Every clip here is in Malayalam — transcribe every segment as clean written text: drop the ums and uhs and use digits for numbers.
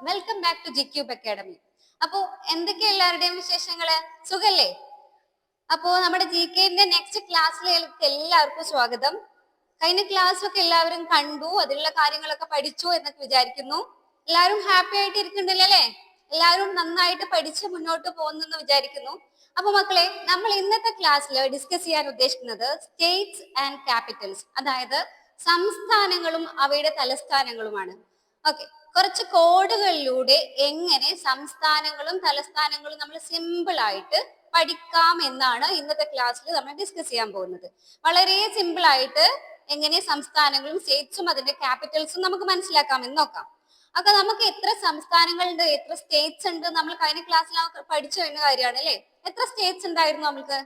Welcome back to G Cube Academy. അപ്പോ എന്തൊക്കെയാ എല്ലാവരുടെയും വിശേഷങ്ങള്? സുഖല്ലേ? അപ്പോ നമ്മുടെ ജി കെന്റെ നെക്സ്റ്റ് ക്ലാസ്സിലേക്ക് എല്ലാവർക്കും സ്വാഗതം. കഴിഞ്ഞ ക്ലാസ് ഒക്കെ എല്ലാവരും കണ്ടു, അതിലുള്ള കാര്യങ്ങളൊക്കെ പഠിച്ചു എന്നൊക്കെ വിചാരിക്കുന്നു. എല്ലാവരും ഹാപ്പി ആയിട്ട് ഇരിക്കുന്നുണ്ടല്ലോ അല്ലെ? എല്ലാവരും നന്നായിട്ട് പഠിച്ച് മുന്നോട്ട് പോകുന്നെന്ന് വിചാരിക്കുന്നു. അപ്പൊ മക്കളെ, നമ്മൾ ഇന്നത്തെ ക്ലാസ്സിൽ ഡിസ്കസ് ചെയ്യാൻ ഉദ്ദേശിക്കുന്നത് സ്റ്റേറ്റ്സ് ആൻഡ് ക്യാപിറ്റൽസ്, അതായത് സംസ്ഥാനങ്ങളും അവയുടെ തലസ്ഥാനങ്ങളുമാണ്. ഓക്കെ, കുറച്ച് കോഡുകളിലൂടെ എങ്ങനെ സംസ്ഥാനങ്ങളും തലസ്ഥാനങ്ങളും നമ്മൾ സിമ്പിൾ ആയിട്ട് പഠിക്കാം എന്നാണ് ഇന്നത്തെ ക്ലാസ്സിൽ നമ്മൾ ഡിസ്കസ് ചെയ്യാൻ പോകുന്നത്. വളരെ സിമ്പിൾ ആയിട്ട് എങ്ങനെ സംസ്ഥാനങ്ങളും സ്റ്റേറ്റ്സും അതിന്റെ ക്യാപിറ്റൽസും നമുക്ക് മനസ്സിലാക്കാമെന്ന് നോക്കാം. അപ്പൊ നമുക്ക് എത്ര സംസ്ഥാനങ്ങളുണ്ട്, എത്ര സ്റ്റേറ്റ്സ് ഉണ്ട്, നമ്മൾ കഴിഞ്ഞ ക്ലാസ്സിൽ പഠിച്ചു വരുന്ന കാര്യമാണ് അല്ലെ? എത്ര സ്റ്റേറ്റ്സ് ഉണ്ടായിരുന്നു നമുക്ക്?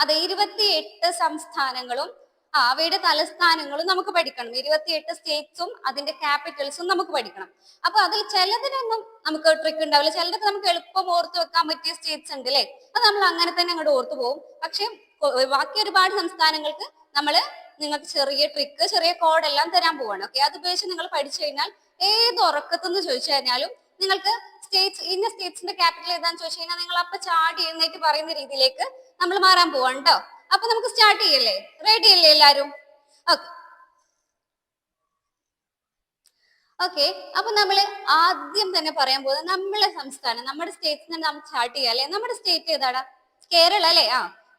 അതെ, 28 സംസ്ഥാനങ്ങളും അവയുടെ തലസ്ഥാനങ്ങളും നമുക്ക് പഠിക്കണം. 28 സ്റ്റേറ്റ്സും അതിന്റെ ക്യാപിറ്റൽസും നമുക്ക് പഠിക്കണം. അപ്പൊ അതിൽ ചിലതിനൊന്നും നമുക്ക് ട്രിക്ക് ഉണ്ടാവില്ല, ചിലതൊക്കെ നമുക്ക് എളുപ്പം ഓർത്ത് വെക്കാൻ പറ്റിയ സ്റ്റേറ്റ്സ് ഉണ്ട് അല്ലെ? അത് നമ്മൾ അങ്ങനെ തന്നെ അങ്ങോട്ട് ഓർത്തു പോകും. പക്ഷെ ബാക്കി ഒരുപാട് സംസ്ഥാനങ്ങൾക്ക് നിങ്ങൾക്ക് ചെറിയ ട്രിക്ക്, ചെറിയ കോഡ് എല്ലാം തരാൻ പോവാണ്. ഓക്കെ, അത് ഉപയോഗിച്ച് നിങ്ങൾ പഠിച്ചു കഴിഞ്ഞാൽ ഏത് ഉറക്കത്തെന്ന് ചോദിച്ചു കഴിഞ്ഞാലും നിങ്ങൾക്ക് ഇന്ന സ്റ്റേറ്റ്സിന്റെ ക്യാപിറ്റൽ ഏതാന്ന് ചോദിച്ചു കഴിഞ്ഞാൽ നിങ്ങൾ അപ്പൊ ചാടി എഴുന്നേറ്റ് പറയുന്ന രീതിയിലേക്ക് നമ്മൾ മാറാൻ പോവാണ് കേട്ടോ. അപ്പൊ നമുക്ക് സ്റ്റാർട്ട് ചെയ്യല്ലേ? റെഡി അല്ലേ എല്ലാരും? ഓക്കെ, അപ്പൊ നമ്മൾ ആദ്യം തന്നെ പറയാൻ പോകുന്നത് നമ്മളെ സംസ്ഥാനം, നമ്മുടെ സ്റ്റേറ്റിനെ നമുക്ക് സ്റ്റാർട്ട് ചെയ്യാം അല്ലെ? നമ്മുടെ സ്റ്റേറ്റ് ഏതാടാ? കേരള അല്ലെ?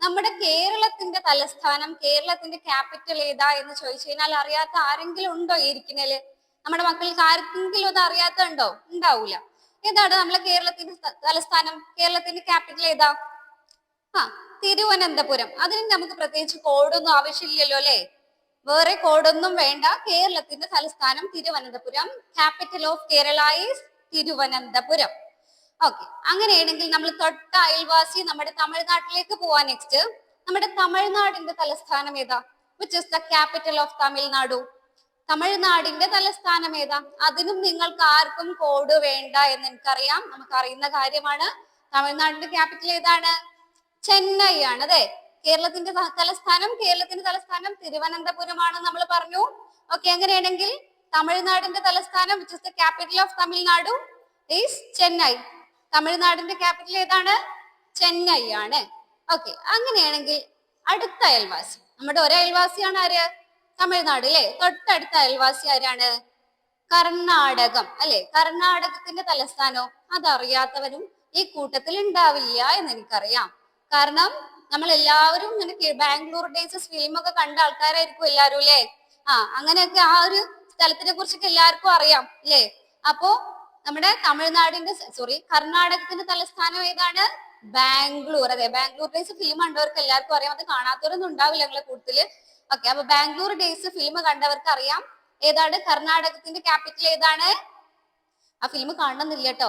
നമ്മുടെ കേരളത്തിന്റെ തലസ്ഥാനം, കേരളത്തിന്റെ ക്യാപിറ്റൽ ഏതാ എന്ന് ചോദിച്ചു കഴിഞ്ഞാൽ അറിയാത്ത ആരെങ്കിലും ഉണ്ടോ ഈ ഇരിക്കുന്നതില്? നമ്മുടെ മക്കൾക്ക് ആർക്കെങ്കിലും അത് അറിയാത്ത ഉണ്ടോ? ഉണ്ടാവൂല. ഏതാണ് നമ്മളെ കേരളത്തിന്റെ തലസ്ഥാനം, കേരളത്തിന്റെ ക്യാപിറ്റൽ ഏതാ? തിരുവനന്തപുരം. അതിന് നമുക്ക് പ്രത്യേകിച്ച് കോഡൊന്നും ആവശ്യമില്ലല്ലോ അല്ലെ? വേറെ കോഡൊന്നും വേണ്ട. കേരളത്തിന്റെ തലസ്ഥാനം Thiruvananthapuram. Capital of Kerala is Thiruvananthapuram. Okay, അങ്ങനെയാണെങ്കിൽ നമ്മൾ തൊട്ട അയൽവാസി നമ്മുടെ തമിഴ്നാട്ടിലേക്ക് പോവാൻ. നെക്സ്റ്റ്, നമ്മുടെ തമിഴ്നാടിന്റെ തലസ്ഥാനം ഏതാ? Which is the capital of Tamil Nadu? തമിഴ്നാടിന്റെ തലസ്ഥാനം ഏതാ? അതിനും നിങ്ങൾക്ക് ആർക്കും കോഡ് വേണ്ട എന്ന് എനിക്കറിയാം, നമുക്ക് അറിയുന്ന കാര്യമാണ്. തമിഴ്നാടിന്റെ ക്യാപിറ്റൽ ഏതാണ്? ചെന്നൈ ആണ്. അതെ, കേരളത്തിന്റെ തലസ്ഥാനം തിരുവനന്തപുരമാണ് നമ്മൾ പറഞ്ഞു. ഓക്കെ, അങ്ങനെയാണെങ്കിൽ തമിഴ്നാടിന്റെ തലസ്ഥാനം which is the capital of Tamil Nadu is Chennai. തമിഴ്നാടിന്റെ ക്യാപിറ്റൽ ഏതാണ്? ചെന്നൈ ആണ്. ഓക്കെ, അങ്ങനെയാണെങ്കിൽ അടുത്ത അയൽവാസി, നമ്മുടെ ഒരു അയൽവാസിയാണ് ആര്? തമിഴ്നാട് അല്ലെ? തൊട്ടടുത്ത അയൽവാസി ആരാണ്? കർണാടകം അല്ലെ? കർണാടകത്തിന്റെ തലസ്ഥാനോ? അതറിയാത്തവരും ഈ കൂട്ടത്തിൽ ഉണ്ടാവില്ല എന്ന് എനിക്കറിയാം. കാരണം നമ്മൾ എല്ലാവരും ഇങ്ങനെ ബാംഗ്ലൂർ ഡേയ്സ് ഫിലിമൊക്കെ കണ്ട ആൾക്കാരായിരിക്കും എല്ലാവരും അല്ലെ? അങ്ങനെയൊക്കെ ആ ഒരു സ്ഥലത്തിനെ കുറിച്ചൊക്കെ എല്ലാവർക്കും അറിയാം അല്ലെ? അപ്പോ നമ്മുടെ കർണാടകത്തിന്റെ തലസ്ഥാനം ഏതാണ്? ബാംഗ്ലൂർ. അതെ, ബാംഗ്ലൂർ ഡേയ്സ് ഫിലിം കണ്ടവർക്ക് എല്ലാവർക്കും അറിയാം. അത് കാണാത്തവരൊന്നും ഉണ്ടാവില്ല നിങ്ങളെ കൂട്ടത്തില്. ഓക്കെ, അപ്പൊ ബാംഗ്ലൂർ ഡേയ്സ് ഫിലിം കണ്ടവർക്ക് അറിയാം ഏതാണ് കർണാടകത്തിന്റെ ക്യാപിറ്റൽ ഏതാണ്. ആ ഫിലിം കാണണമെന്നില്ല കേട്ടോ,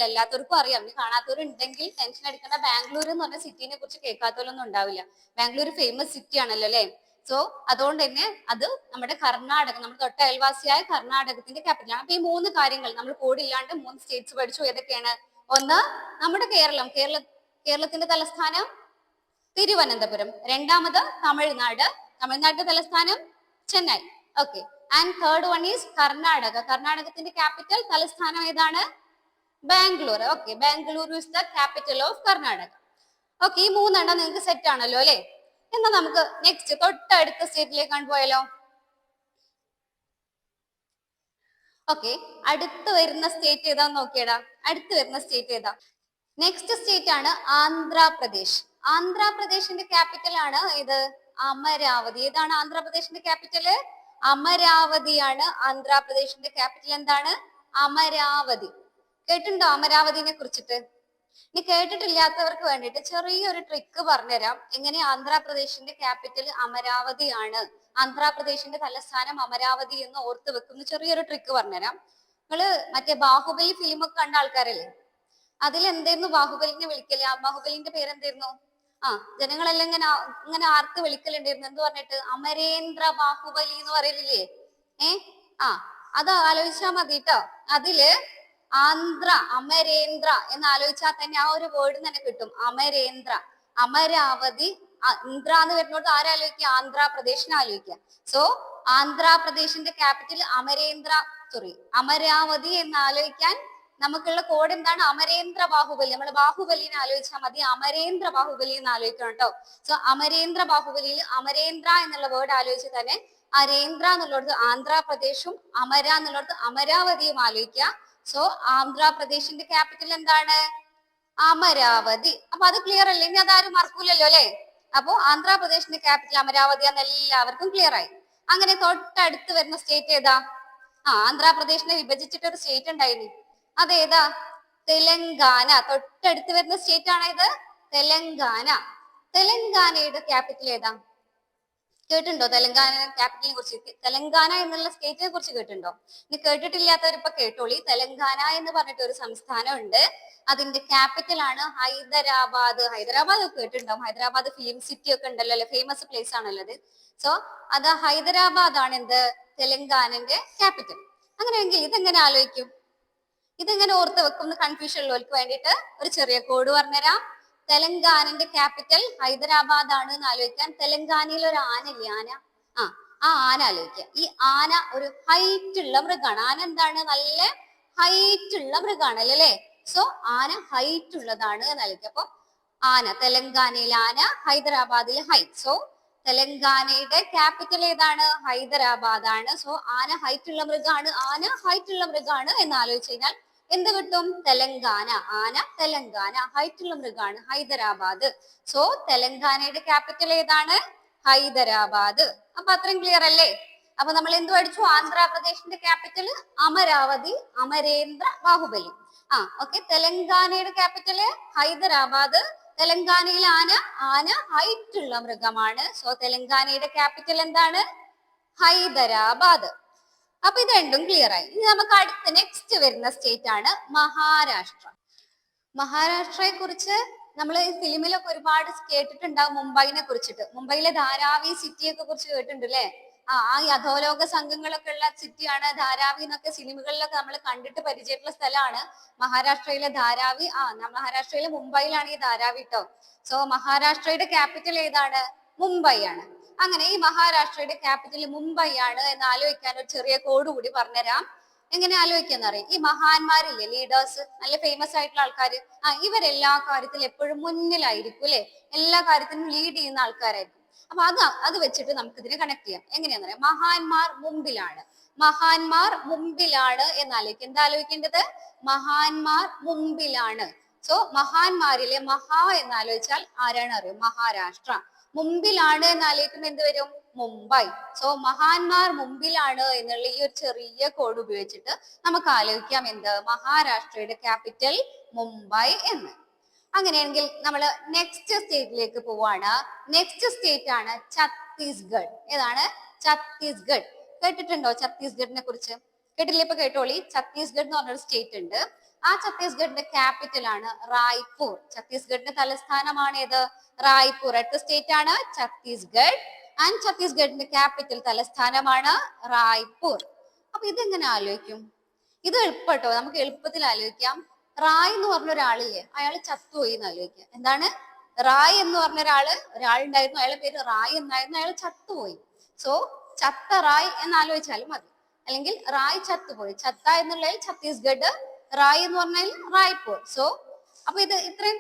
എല്ലാത്തവർക്കും അറിയാം. ഇനി കാണാത്തവരുണ്ടെങ്കിൽ ടെൻഷൻ അടിക്കേണ്ട. ബാംഗ്ലൂർ എന്ന് പറഞ്ഞ സിറ്റിനെ കുറിച്ച് കേൾക്കാത്തവരൊന്നും ഉണ്ടാവില്ല. ബാംഗ്ലൂർ ഫേമസ് സിറ്റി ആണല്ലോ അല്ലെ? സോ അതുകൊണ്ട് തന്നെ അത് നമ്മുടെ കർണാടക, നമ്മുടെ തൊട്ട അയൽവാസിയായ കർണാടകത്തിന്റെ ക്യാപിറ്റൽ ആണ്. അപ്പൊ ഈ 3 കാര്യങ്ങൾ നമ്മൾ കോഡില്ലാണ്ട് 3 സ്റ്റേറ്റ്സ് പഠിച്ചു. ഏതൊക്കെയാണ്? ഒന്ന്, നമ്മുടെ കേരളത്തിന്റെ തലസ്ഥാനം തിരുവനന്തപുരം. രണ്ടാമത് തമിഴ്നാട്, തമിഴ്നാടിന്റെ തലസ്ഥാനം Chennai. Okay, and third one is Karnataka. കർണാടകത്തിന്റെ ക്യാപിറ്റൽ തലസ്ഥാനം ഏതാണ്? Bangalore. Okay, Bangalore is the capital of Karnataka. Okay, ഈ 3 നിങ്ങൾക്ക് സെറ്റ് ആണല്ലോ അല്ലെ? എന്നാ നമുക്ക് നെക്സ്റ്റ് തൊട്ടടുത്ത സ്റ്റേറ്റിലേക്ക് പോയാലോ? ഓക്കെ, അടുത്ത് വരുന്ന സ്റ്റേറ്റ് ഏതാന്ന് നോക്കിയടാ. അടുത്ത് വരുന്ന സ്റ്റേറ്റ് ഏതാ? നെക്സ്റ്റ് സ്റ്റേറ്റ് ആണ് ആന്ധ്രാപ്രദേശ്. ആന്ധ്രാപ്രദേശിന്റെ ക്യാപിറ്റൽ ആണ് ഇത് അമരാവതി. ഏതാണ് ആന്ധ്രാപ്രദേശിന്റെ ക്യാപിറ്റല്? അമരാവതിയാണ്. ആന്ധ്രാപ്രദേശിന്റെ ക്യാപിറ്റൽ എന്താണ്? അമരാവതി. കേട്ടിട്ടുണ്ടോ അമരാവതിനെ കുറിച്ചിട്ട്? ഇനി കേട്ടിട്ടില്ലാത്തവർക്ക് വേണ്ടിയിട്ട് ചെറിയൊരു ട്രിക്ക് പറഞ്ഞുതരാം. എങ്ങനെ ആന്ധ്രാപ്രദേശിന്റെ ക്യാപിറ്റൽ അമരാവതിയാണ്, ആന്ധ്രാപ്രദേശിന്റെ തലസ്ഥാനം അമരാവതി എന്ന് ഓർത്ത് വെക്കുന്ന ചെറിയൊരു ട്രിക്ക് പറഞ്ഞുതരാം. നിങ്ങള് മറ്റേ ബാഹുബലി ഫിലിമൊക്കെ കണ്ട ആൾക്കാരല്ലേ? അതിലെന്തായിരുന്നു ബാഹുബലിനെ വിളിക്കല്? ആ ബാഹുബലിന്റെ പേരെന്തായിരുന്നു? ജനങ്ങളെല്ലാം ഇങ്ങനെ ആർക്ക് വിളിക്കലുണ്ടായിരുന്നു? എന്ത് പറഞ്ഞിട്ട്? അമരേന്ദ്ര ബാഹുബലി എന്ന് പറയലില്ലേ? അത് ആലോചിച്ചാ മതി കേട്ടോ. അതില് അമരേന്ദ്ര എന്ന് ആലോചിച്ചാൽ തന്നെ ആ ഒരു വേർഡ് തന്നെ കിട്ടും. അമരേന്ദ്ര. അമരാവതി ഇന്ദ്ര എന്ന് വരുന്നോട്ട് ആരാലോചിക്കുക? ആന്ധ്രാപ്രദേശിനെ ആലോചിക്കുക. സോ ആന്ധ്രാപ്രദേശിന്റെ ക്യാപിറ്റൽ സപ്തുറി. അമരാവതി എന്ന് ആലോചിക്കാൻ നമുക്കുള്ള കോഡ് എന്താണ്? അമരേന്ദ്ര ബാഹുബലി. നമ്മൾ ബാഹുബലിനെ ആലോചിച്ചാൽ മതി, അമരേന്ദ്ര ബാഹുബലി എന്ന് ആലോചിക്കണം കേട്ടോ. സോ അമരേന്ദ്ര ബാഹുബലിയിൽ അമരേന്ദ്ര എന്നുള്ള വേർഡ് ആലോചിച്ച് തന്നെ അരേന്ദ്ര എന്നുള്ളത് ആന്ധ്രാപ്രദേശും അമര എന്നുള്ളത് അമരാവതിയും ആലോചിക്കുക. സോ ആന്ധ്രാപ്രദേശിന്റെ ക്യാപിറ്റൽ എന്താണ്? അമരാവതി. അപ്പൊ അത് ക്ലിയർ അല്ലേ? ഇനി അതാരും മറക്കൂലല്ലോ അല്ലെ? അപ്പോ ആന്ധ്രാപ്രദേശിന്റെ ക്യാപിറ്റൽ അമരാവതി എന്ന് എല്ലാവർക്കും ക്ലിയർ ആയി. അങ്ങനെ തൊട്ടടുത്ത് വരുന്ന സ്റ്റേറ്റ് ഏതാ? ആന്ധ്രാപ്രദേശിനെ വിഭജിച്ചിട്ട് ഒരു സ്റ്റേറ്റ് ഉണ്ടായിരുന്നു, അതേതാ? തെലങ്കാന. തൊട്ടടുത്ത് വരുന്ന സ്റ്റേറ്റ് ആണ് ഇത്, തെലങ്കാന. തെലങ്കാനയുടെ ക്യാപിറ്റൽ ഏതാ? കേട്ടിട്ടുണ്ടോ തെലങ്കാന ക്യാപിറ്റലിനെ കുറിച്ച്? തെലങ്കാന എന്നുള്ള സ്റ്റേറ്റിനെ കുറിച്ച് കേട്ടിട്ടുണ്ടോ? ഇനി കേട്ടിട്ടില്ലാത്തവർ ഇപ്പൊ കേട്ടോളി. തെലങ്കാന എന്ന് പറഞ്ഞിട്ട് ഒരു സംസ്ഥാനം ഉണ്ട്, അതിന്റെ ക്യാപിറ്റൽ ആണ് ഹൈദരാബാദ്. ഹൈദരാബാദ് ഒക്കെ കേട്ടിട്ടുണ്ടാവും, ഹൈദരാബാദ് ഫിലിം സിറ്റി ഒക്കെ ഉണ്ടല്ലോ അല്ലെ, ഫേമസ് പ്ലേസ് ആണല്ലോ അത്. സോ അത് ഹൈദരാബാദ് ആണ് എന്ത്? തെലങ്കാനന്റെ ക്യാപിറ്റൽ. അങ്ങനെയെങ്കിൽ ഇതെങ്ങനെ ആലോചിക്കും? ഇതെങ്ങനെ ഓർത്ത് വെക്കും? കൺഫ്യൂഷൻ ഉള്ളവർക്ക് വേണ്ടിയിട്ട് ഒരു ചെറിയ കോഡ് പറഞ്ഞുതരാം. തെലങ്കാനന്റെ ക്യാപിറ്റൽ ഹൈദരാബാദ് ആണ് എന്ന് ആലോചിക്കാൻ തെലങ്കാനയിൽ ഒരു ആന ഇല്ലേ, ആന? ആ ആന ആലോചിക്കുക. ഈ ആന ഒരു ഹൈറ്റ് ഉള്ള മൃഗമാണ്. ആന എന്താണ്? നല്ല ഹൈറ്റ് ഉള്ള മൃഗമാണല്ലോ അല്ലെ? സോ ആന ഹൈറ്റ് ഉള്ളതാണ് എന്ന് ആലോചിക്കുക. അപ്പൊ ആന, തെലങ്കാനയിൽ ആന, ഹൈദരാബാദിൽ ഹൈറ്റ്. സോ തെലങ്കാനയുടെ ക്യാപിറ്റൽ ഏതാണ്? ഹൈദരാബാദ് ആണ്. സോ ആന ഹൈറ്റ് ഉള്ള മൃഗമാണ്, ആന ഹൈറ്റ് ഉള്ള മൃഗമാണ് എന്ന് ആലോചിച്ച് കഴിഞ്ഞാൽ എന്ത് കിട്ടും? തെലങ്കാന. ആന തെലങ്കാന, ഹൈറ്റ് ഉള്ള മൃഗമാണ് ഹൈദരാബാദ്. സോ തെലങ്കാനയുടെ ക്യാപിറ്റൽ ഏതാണ്? ഹൈദരാബാദ്. അപ്പൊ അത്രയും ക്ലിയർ അല്ലേ? അപ്പൊ നമ്മൾ എന്ത് പഠിച്ചു? ആന്ധ്രാപ്രദേശിന്റെ ക്യാപിറ്റൽ അമരാവതി, അമരേന്ദ്ര ബാഹുബലി. ഓക്കെ. തെലങ്കാനയുടെ ക്യാപിറ്റല് ഹൈദരാബാദ്. തെലങ്കാനയിൽ ആന, ആന ഹൈറ്റ് ഉള്ള മൃഗമാണ്. സോ തെലങ്കാനയുടെ ക്യാപിറ്റൽ എന്താണ്? ഹൈദരാബാദ്. അപ്പൊ ഇത് രണ്ടും ക്ലിയർ ആയി. ഇനി നമുക്ക് അടുത്ത നെക്സ്റ്റ് വരുന്ന സ്റ്റേറ്റ് ആണ് മഹാരാഷ്ട്ര. മഹാരാഷ്ട്രയെ കുറിച്ച് നമ്മൾ ഫിലിമിലൊക്കെ ഒരുപാട് കേട്ടിട്ടുണ്ടാവും, മുംബൈനെ കുറിച്ചിട്ട്. മുംബൈയിലെ ധാരാവി സിറ്റിയൊക്കെ കുറിച്ച് കേട്ടിട്ടുണ്ട് അല്ലെ? ആ അധോലോക സംഘങ്ങളൊക്കെ ഉള്ള സിറ്റിയാണ് ധാരാവി എന്നൊക്കെ സിനിമകളിലൊക്കെ നമ്മൾ കണ്ടിട്ട് പരിചയമുള്ള സ്ഥലമാണ് മഹാരാഷ്ട്രയിലെ ധാരാവി. മഹാരാഷ്ട്രയിലെ മുംബൈയിലാണ് ഈ ധാരാവി കേട്ടോ. സോ മഹാരാഷ്ട്രയുടെ ക്യാപിറ്റൽ ഏതാണ്? മുംബൈ ആണ്. അങ്ങനെ ഈ മഹാരാഷ്ട്രയുടെ ക്യാപിറ്റൽ മുംബൈ ആണ് എന്ന് ആലോചിക്കാൻ ഒരു ചെറിയ കോഡ് കൂടി പറഞ്ഞുതരാം. എങ്ങനെ ആലോചിക്കാന്ന് അറിയാം? ഈ മഹാന്മാരില്ലേ, ലീഡേഴ്സ്, നല്ല ഫേമസ് ആയിട്ടുള്ള ആൾക്കാർ, ഇവരെല്ലാ കാര്യത്തിലും എപ്പോഴും മുന്നിലായിരിക്കും അല്ലെ? എല്ലാ കാര്യത്തിനും ലീഡ് ചെയ്യുന്ന ആൾക്കാരായിരിക്കും. അപ്പൊ അത് വെച്ചിട്ട് നമുക്ക് ഇതിനെ കണക്ട് ചെയ്യാം. എങ്ങനെയാന്ന് പറയാം? മഹാന്മാർ മുമ്പിലാണ്, മഹാന്മാർ മുമ്പിലാണ് എന്നാലോചിക്കും. എന്താ ആലോചിക്കേണ്ടത്? മഹാന്മാർ മുമ്പിലാണ്. സോ മഹാന്മാരിലെ മഹാ എന്നാലോചിച്ചാൽ ആരാണ് അറിയും? മഹാരാഷ്ട്ര. മുമ്പിലാണ് എന്നാലോചിക്കുമ്പോൾ എന്ത് വരും? മുംബൈ. സോ മഹാന്മാർ മുമ്പിലാണ് എന്നുള്ള ഈ ഒരു ചെറിയ കോഡ് ഉപയോഗിച്ചിട്ട് നമുക്ക് ആലോചിക്കാം എന്ത്? മഹാരാഷ്ട്രയുടെ ക്യാപിറ്റൽ മുംബൈ എന്ന്. അങ്ങനെയാണെങ്കിൽ നമ്മൾ നെക്സ്റ്റ് സ്റ്റേറ്റിലേക്ക് പോവാണ്. നെക്സ്റ്റ് സ്റ്റേറ്റ് ആണ് ഛത്തീസ്ഗഡ്. ഏതാണ്? ഛത്തീസ്ഗഡ്. കേട്ടിട്ടുണ്ടോ ഛത്തീസ്ഗഡിനെ കുറിച്ച്? കേട്ടില്ലേ? ഇപ്പൊ കേട്ടോളി. ഛത്തീസ്ഗഡ് എന്ന് പറഞ്ഞൊരു സ്റ്റേറ്റ് ഉണ്ട്. ആ ഛത്തീസ്ഗഡിന്റെ ക്യാപിറ്റൽ ആണ് റായ്പൂർ. ഛത്തീസ്ഗഡിന്റെ തലസ്ഥാനമാണ് ഏത്? റായ്പൂർ. അടുത്ത സ്റ്റേറ്റ് ആണ് ഛത്തീസ്ഗഡ്. ആൻഡ് ഛത്തീസ്ഗഡിന്റെ ക്യാപിറ്റൽ തലസ്ഥാനമാണ് റായ്പൂർ. അപ്പൊ ഇതെങ്ങനെ ആലോചിക്കും? ഇത് എളുപ്പട്ടോ, നമുക്ക് എളുപ്പത്തിൽ ആലോചിക്കാം. റായ് എന്ന് പറഞ്ഞ ഒരാളില്ലേ, അയാൾ ചത്തുപോയി എന്ന് ആലോചിക്കുക. എന്താണ്? റായ് എന്ന് പറഞ്ഞ ഒരാളുണ്ടായിരുന്നു, അയാളുടെ പേര് റായ് എന്നായിരുന്നു, അയാൾ ചത്തുപോയി. സോ ചത്ത റായ് എന്ന് ആലോചിച്ചാലും മതി. അല്ലെങ്കിൽ റായ് ചത്തുപോയി. ചത്ത എന്നുള്ളതിൽ ഛത്തീസ്ഗഡ്, റായ് എന്ന് പറഞ്ഞാൽ റായ്പൂർ. സോ അപ്പൊ ഇത് ഇത്രയും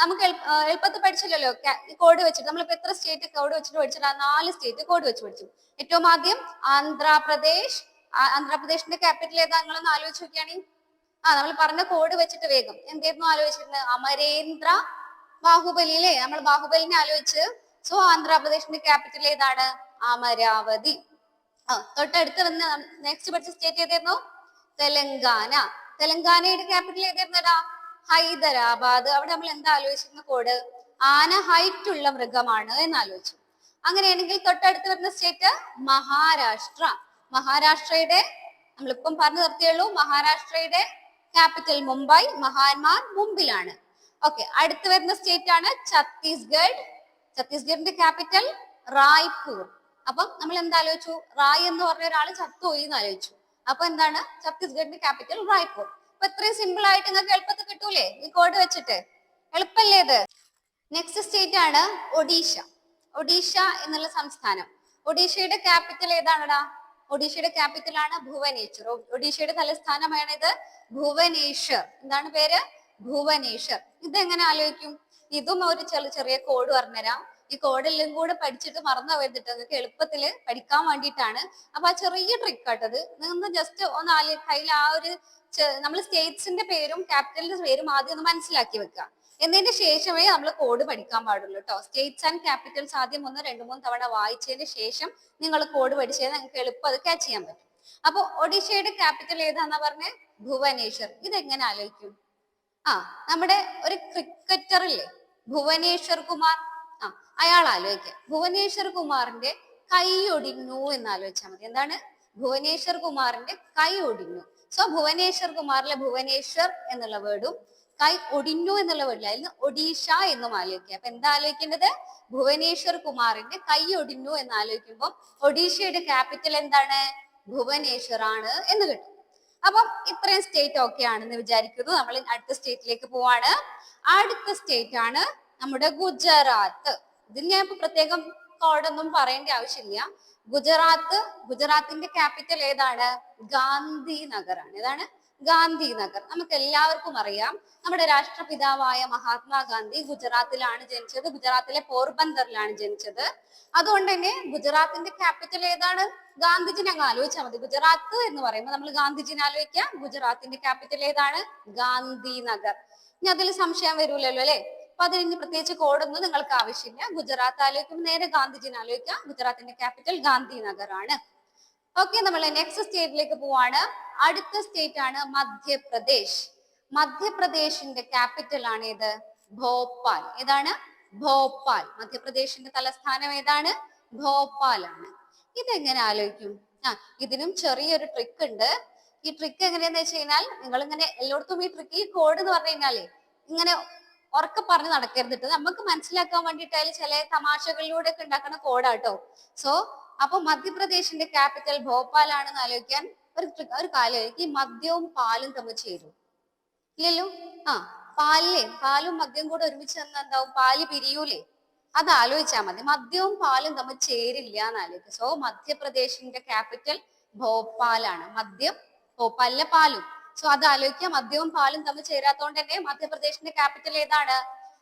നമുക്ക് എളുപ്പത്തിൽ പഠിച്ചില്ലല്ലോ ഈ കോഡ് വെച്ചിട്ട്. നമ്മളിപ്പോ എത്ര സ്റ്റേറ്റ് കോഡ് വെച്ചിട്ട് പഠിച്ചിട്ട്? 4 സ്റ്റേറ്റ് കോഡ് വെച്ച് പഠിച്ചു. ഏറ്റവും ആദ്യം ആന്ധ്രാപ്രദേശ്. ആന്ധ്രാപ്രദേശിന്റെ ക്യാപിറ്റൽ ഏതാ? നിങ്ങളൊന്ന് ആലോചിച്ച് നോക്കിയാണി. നമ്മൾ പറഞ്ഞ കോഡ് വെച്ചിട്ട് വേഗം എന്തായിരുന്നു ആലോചിച്ചിരുന്നത്? അമരേന്ദ്ര ബാഹുബലി അല്ലേ? നമ്മൾ ബാഹുബലിനെ ആലോചിച്ച്. സോ ആന്ധ്രാപ്രദേശിന്റെ ക്യാപിറ്റൽ ഏതാണ്? അമരാവതി. തൊട്ടടുത്ത് വന്ന് നെക്സ്റ്റ് പഠിച്ച സ്റ്റേറ്റ് ഏതായിരുന്നു? തെലങ്കാന. തെലങ്കാനയുടെ ക്യാപിറ്റൽ ഏതായിരുന്നടാ? ഹൈദരാബാദ്. അവിടെ നമ്മൾ എന്താ ആലോചിച്ചിരുന്ന കോഡ്? ആന ഹൈറ്റ് ഉള്ള മൃഗമാണ് എന്ന് ആലോചിച്ചു. അങ്ങനെയാണെങ്കിൽ തൊട്ടടുത്ത് വരുന്ന സ്റ്റേറ്റ് മഹാരാഷ്ട്ര. മഹാരാഷ്ട്രയുടെ നമ്മളിപ്പം പറഞ്ഞു നിർത്തിയുള്ളൂ. മഹാരാഷ്ട്രയുടെ ക്യാപിറ്റൽ മുംബൈ, മഹാന്മാർ മുമ്പിലാണ്. ഓക്കെ. അടുത്ത് വരുന്ന സ്റ്റേറ്റ് ആണ് ഛത്തീസ്ഗഡ്. ഛത്തീസ്ഗഡിന്റെ ക്യാപിറ്റൽ റായ്പൂർ. അപ്പം നമ്മൾ എന്താ ആലോചിച്ചു? റായ് എന്ന് പറഞ്ഞ ഒരാൾ ചത്തുപോയി എന്ന് ആലോചിച്ചു. അപ്പൊ എന്താണ്? ഛത്തീസ്ഗഡിന്റെ ക്യാപിറ്റൽ റായ്പൂർ. അപ്പൊ ഇത്രയും സിമ്പിൾ ആയിട്ട് നിങ്ങൾക്ക് എളുപ്പത്തിൽ കിട്ടൂലേ ഈ കോഡ് വെച്ചിട്ട്? എളുപ്പല്ലേ ഇത്? നെക്സ്റ്റ് സ്റ്റേറ്റ് ആണ് ഒഡീഷ. ഒഡീഷ എന്നുള്ള സംസ്ഥാനം. ഒഡീഷയുടെ ക്യാപിറ്റൽ ഏതാണടാ? ഒഡീഷയുടെ ക്യാപിറ്റൽ ആണ് ഭുവനേശ്വർ. ഒഡീഷയുടെ തലസ്ഥാനമാണിത് ഭുവനേശ്വർ. എന്താണ് പേര്? ഭുവനേശ്വർ. ഇതെങ്ങനെ ആലോചിക്കും? ഇതും ഒരു ചെറിയ കോഡ് പറഞ്ഞുതരാം. ഈ കോഡെല്ലാം കൂടെ പഠിച്ചിട്ട് മറന്നു പോയിട്ട് നിങ്ങൾക്ക് എളുപ്പത്തിൽ പഠിക്കാൻ വേണ്ടിയിട്ടാണ്. അപ്പൊ ആ ചെറിയ ട്രിക്ക് ആട്ടത് നിങ്ങൾ ജസ്റ്റ് ഒന്ന് കയ്യിൽ ആ ഒരു നമ്മൾ സ്റ്റേറ്റ്സിന്റെ പേരും ക്യാപിറ്റലിന്റെ പേരും ആദ്യം ഒന്ന് മനസ്സിലാക്കി വെക്കുക. എന്നതിന് ശേഷമേ നമ്മൾ കോഡ് പഠിക്കാൻ പാടുള്ളൂ കേട്ടോ. സ്റ്റേറ്റ്സ് ആൻഡ് ക്യാപിറ്റൽസ് ആദ്യം ഒന്ന് 2-3 തവണ വായിച്ചതിന് ശേഷം നിങ്ങൾ കോഡ് പഠിച്ചാൽ നിങ്ങൾക്ക് എളുപ്പം അത് ക്യാച്ച് ചെയ്യാൻ പറ്റും. അപ്പൊ ഒഡീഷയുടെ ക്യാപിറ്റൽ ഏതാന്നാ പറഞ്ഞേ? ഭുവനേശ്വർ. ഇതെങ്ങനെ ആലോചിക്കും? നമ്മുടെ ഒരു ക്രിക്കറ്റർ ഇല്ലേ ഭുവനേശ്വർ കുമാർ, അയാൾ ആലോചിക്കുക. ഭുവനേശ്വർ കുമാറിന്റെ കൈ ഒടിഞ്ഞു എന്ന് ആലോചിച്ചാൽ മതി. എന്താണ്? ഭുവനേശ്വർ കുമാറിന്റെ കൈ ഒടിഞ്ഞു. സോ ഭുവനേശ്വർ കുമാറിലെ ഭുവനേശ്വർ എന്നുള്ള വേർഡും കൈ ഒടിഞ്ഞു എന്നുള്ള വേർഡിലായിരുന്നു ഒഡീഷ എന്നും ആലോചിക്കുക. അപ്പൊ എന്താ ആലോചിക്കേണ്ടത്? ഭുവനേശ്വർ കുമാറിന്റെ കൈ ഒടിഞ്ഞു എന്ന് ആലോചിക്കുമ്പോൾ ഒഡീഷയുടെ ക്യാപിറ്റൽ എന്താണ്? ഭുവനേശ്വർ ആണ് എന്ന് കിട്ടും. അപ്പം ഇത്രയും സ്റ്റേറ്റ് ഓക്കെ ആണെന്ന് വിചാരിക്കുന്നു. നമ്മൾ അടുത്ത സ്റ്റേറ്റിലേക്ക് പോവാണ്. അടുത്ത സ്റ്റേറ്റ് ആണ് നമ്മുടെ ഗുജറാത്ത്. ഇതിൽ ഞാൻ ഇപ്പൊ പ്രത്യേകം കോഡൊന്നും പറയേണ്ട ആവശ്യമില്ല. ഗുജറാത്തിന്റെ ക്യാപിറ്റൽ ഏതാണ്? ഗാന്ധിനഗർ ആണ്. ഏതാണ്? ഗാന്ധിനഗർ. നമുക്ക് എല്ലാവർക്കും അറിയാം നമ്മുടെ രാഷ്ട്രപിതാവായ മഹാത്മാഗാന്ധി ഗുജറാത്തിലാണ് ജനിച്ചത്. ഗുജറാത്തിലെ പോർബന്ദറിലാണ് ജനിച്ചത്. അതുകൊണ്ട് തന്നെ ഗുജറാത്തിന്റെ ക്യാപിറ്റൽ ഏതാണ്? ഗാന്ധിജിനെ അങ്ങ് ആലോചിച്ചാൽ മതി. ഗുജറാത്ത് എന്ന് പറയുമ്പോൾ നമ്മൾ ഗാന്ധിജിനെ ആലോചിക്കാം. ഗുജറാത്തിന്റെ ക്യാപിറ്റൽ ഏതാണ്? ഗാന്ധിനഗർ. ഇനി അതിൽ സംശയം വരൂലല്ലോ അല്ലെ? അപ്പൊ അതിന് പ്രത്യേകിച്ച് കോഡൊന്നും നിങ്ങൾക്ക് ആവശ്യമില്ല. ഗുജറാത്ത് ആലോചിക്കുമ്പോൾ നേരെ ഗാന്ധിജിനെ ആലോചിക്കാം. ഗുജറാത്തിന്റെ ക്യാപിറ്റൽ ഗാന്ധിനഗർ ആണ്. ഓക്കെ, നമ്മൾ നെക്സ്റ്റ് സ്റ്റേറ്റിലേക്ക് പോവാണ്. അടുത്ത സ്റ്റേറ്റ് ആണ് മധ്യപ്രദേശ്. മധ്യപ്രദേശിന്റെ ക്യാപിറ്റൽ ആണ് ഏത്? ഭോപ്പാൽ. ഏതാണ്? ഭോപ്പാൽ. മധ്യപ്രദേശിന്റെ തലസ്ഥാനം ഏതാണ്? ഭോപ്പാൽ ആണ്. ഇതെങ്ങനെ ആലോചിക്കും? ഇതിനും ചെറിയൊരു ട്രിക്ക് ഉണ്ട്. ഈ ട്രിക്ക് എങ്ങനെയാന്ന് വെച്ച് കഴിഞ്ഞാൽ നിങ്ങൾ ഇങ്ങനെ എല്ലായിടത്തും ഈ ട്രിക്ക് ഈ കോഡ് എന്ന് പറഞ്ഞു കഴിഞ്ഞാല് ഇങ്ങനെ ഉറക്കെ പറഞ്ഞ് നടക്കരുതിട്ട് നമുക്ക് മനസ്സിലാക്കാൻ വേണ്ടിയിട്ടായാലും ചില തമാശകളിലൂടെ ഒക്കെ ഉണ്ടാക്കുന്ന കോഡാട്ടോ. അപ്പൊ മധ്യപ്രദേശിന്റെ ക്യാപിറ്റൽ ഭോപ്പാൽ ആണെന്ന് ആലോചിക്കാൻ ഒരു കാര്യം, ഈ മദ്യവും പാലും തമ്മിൽ ചേരും ഇല്ലല്ലോ? പാലും മദ്യവും കൂടെ ഒരുമിച്ച് എന്താവും? പാല് പിരിയൂലേ? അത് ആലോചിച്ചാൽ മതി. മദ്യവും പാലും തമ്മിൽ ചേരില്ല എന്ന് ആലോചിക്കുക. സോ മധ്യപ്രദേശിന്റെ ക്യാപിറ്റൽ ഭോപ്പാലാണ്. മദ്യം ഭോപ്പാലിലെ പാലും. സോ അത് ആലോചിക്കുക. മദ്യവും പാലും തമ്മിൽ ചേരാത്തോണ്ട് തന്നെ മധ്യപ്രദേശിന്റെ ക്യാപിറ്റൽ ഏതാണ്?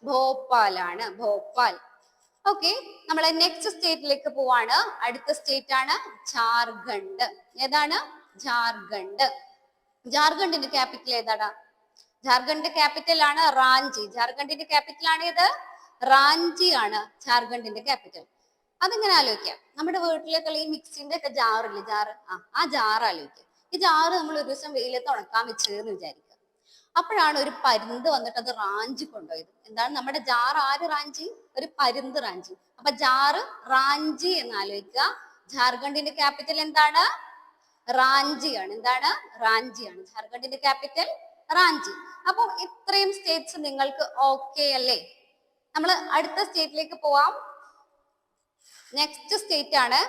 ഭോപ്പാലാണ്. ഭോപ്പാൽ. ഓക്കെ, നമ്മൾ നെക്സ്റ്റ് സ്റ്റേറ്റിലേക്ക് പോവാണ്. അടുത്ത സ്റ്റേറ്റ് ആണ് ജാർഖണ്ഡ്. ഏതാണ്? ജാർഖണ്ഡ്. ജാർഖണ്ഡിന്റെ ക്യാപിറ്റൽ ഏതാടാ? ജാർഖണ്ഡിന്റെ ക്യാപിറ്റൽ ആണ് റാഞ്ചി. ജാർഖണ്ഡിന്റെ ക്യാപിറ്റൽ ആണ് ഏത്? റാഞ്ചി ആണ് ജാർഖണ്ഡിന്റെ ക്യാപിറ്റൽ. അതിങ്ങനെ ആലോചിക്കാം. നമ്മുടെ വീട്ടിലേക്കുള്ള ഈ മിക്സിന്റെ ഒക്കെ ജാറില്ലേ? ജാറ്. ആ ജാറ് ആലോചിക്കാം. ഈ ജാറ് നമ്മൾ ഒരു ദിവസം വെയിലത്ത് ഉണക്കാൻ വെച്ചതെന്ന് വിചാരിക്കുക. അപ്പോഴാണ് ഒരു പരുന്ത് വന്നിട്ട് അത് റാഞ്ചി കൊണ്ടുപോയത്. എന്താണ്? നമ്മുടെ ജാർ ആര് റാഞ്ചി? ഒരു പരുന്ത് റാഞ്ചി. അപ്പൊ ജാറ് റാഞ്ചി എന്ന് ആലോചിക്കുക. ജാർഖണ്ഡിന്റെ ക്യാപിറ്റൽ എന്താണ്? റാഞ്ചിയാണ്. എന്താണ്? റാഞ്ചിയാണ്. ജാർഖണ്ഡിന്റെ ക്യാപിറ്റൽ റാഞ്ചി. അപ്പൊ ഇത്രയും സ്റ്റേറ്റ്സ് നിങ്ങൾക്ക് ഓക്കെ അല്ലേ? നമ്മൾ അടുത്ത സ്റ്റേറ്റിലേക്ക് പോവാം. നെക്സ്റ്റ് സ്റ്റേറ്റ് ആണ്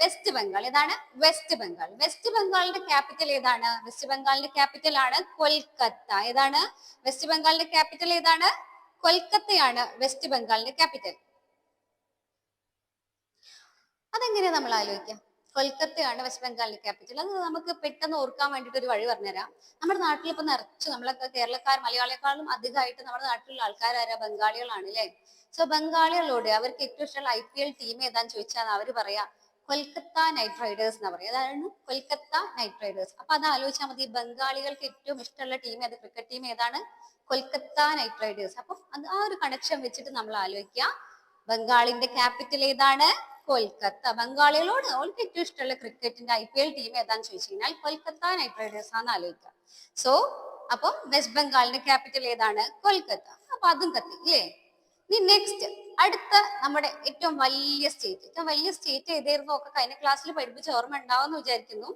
വെസ്റ്റ് ബംഗാൾ. ഏതാണ്? വെസ്റ്റ് ബംഗാൾ. വെസ്റ്റ് ബംഗാളിന്റെ ക്യാപിറ്റൽ ഏതാണ്? വെസ്റ്റ് ബംഗാളിന്റെ ക്യാപിറ്റൽ ആണ് കൊൽക്കത്ത. ഏതാണ്? വെസ്റ്റ് ബംഗാളിന്റെ ക്യാപിറ്റൽ ഏതാണ്? കൊൽക്കത്തയാണ് വെസ്റ്റ് ബംഗാളിന്റെ ക്യാപിറ്റൽ. അതെങ്ങനെയാ നമ്മൾ ആലോചിക്കാം? കൊൽക്കത്തയാണ് വെസ്റ്റ് ബംഗാളിന്റെ ക്യാപിറ്റൽ. അത് നമുക്ക് പെട്ടെന്ന് ഓർക്കാൻ വേണ്ടിട്ട് ഒരു വഴി പറഞ്ഞുതരാം. നമ്മുടെ നാട്ടിൽ ഇപ്പൊ നിറച്ചു നമ്മളൊക്കെ കേരളക്കാർ മലയാളികളെക്കാളും അധികമായിട്ട് നമ്മുടെ നാട്ടിലുള്ള ആൾക്കാരാരാ? ബംഗാളികളാണ് അല്ലെ? സോ ബംഗാളികളോട് അവർക്ക് ഏറ്റവും ഇഷ്ടമുള്ള IPL ടീം ഏതാന്ന് ചോദിച്ചാൽ അവര് പറയാ കൊൽക്കത്ത നൈറ്റ് റൈഡേഴ്സ് എന്നാ പറയാ. അതാണ് കൊൽക്കത്ത നൈറ്റ് റൈഡേഴ്സ്. അപ്പൊ അത് ആലോചിച്ചാൽ മതി. ബംഗാളികൾക്ക് ഏറ്റവും ഇഷ്ടമുള്ള ടീം ഏത്? ക്രിക്കറ്റ് ടീം ഏതാണ്? Kolkata night Riders. അപ്പൊ അത് ആ ഒരു കണക്ഷൻ വെച്ചിട്ട് നമ്മൾ ആലോചിക്കുക. ബംഗാളിന്റെ ക്യാപിറ്റൽ ഏതാണ്? കൊൽക്കത്ത. ബംഗാളികളോട് അവർക്ക് ഏറ്റവും ഇഷ്ടമുള്ള ക്രിക്കറ്റിന്റെ IPL ടീം ഏതാന്ന് ചോദിച്ചു കഴിഞ്ഞാൽ കൊൽക്കത്ത നൈറ്റ് റൈഡേഴ്സ് ആണെന്ന് ആലോചിക്കുക. സോ അപ്പം വെസ്റ്റ് ബംഗാളിന്റെ ക്യാപിറ്റൽ ഏതാണ്? കൊൽക്കത്ത. അപ്പൊ അതും കത്തി ഇല്ലേ? ഇനി നെക്സ്റ്റ് അടുത്ത നമ്മുടെ ഏറ്റവും വലിയ സ്റ്റേറ്റ് ഏതായിരുന്നു ഒക്കെ കഴിഞ്ഞ ക്ലാസ്സിൽ പഠിപ്പിച്ച ഓർമ്മ ഉണ്ടാവുമെന്ന് വിചാരിക്കുന്നു.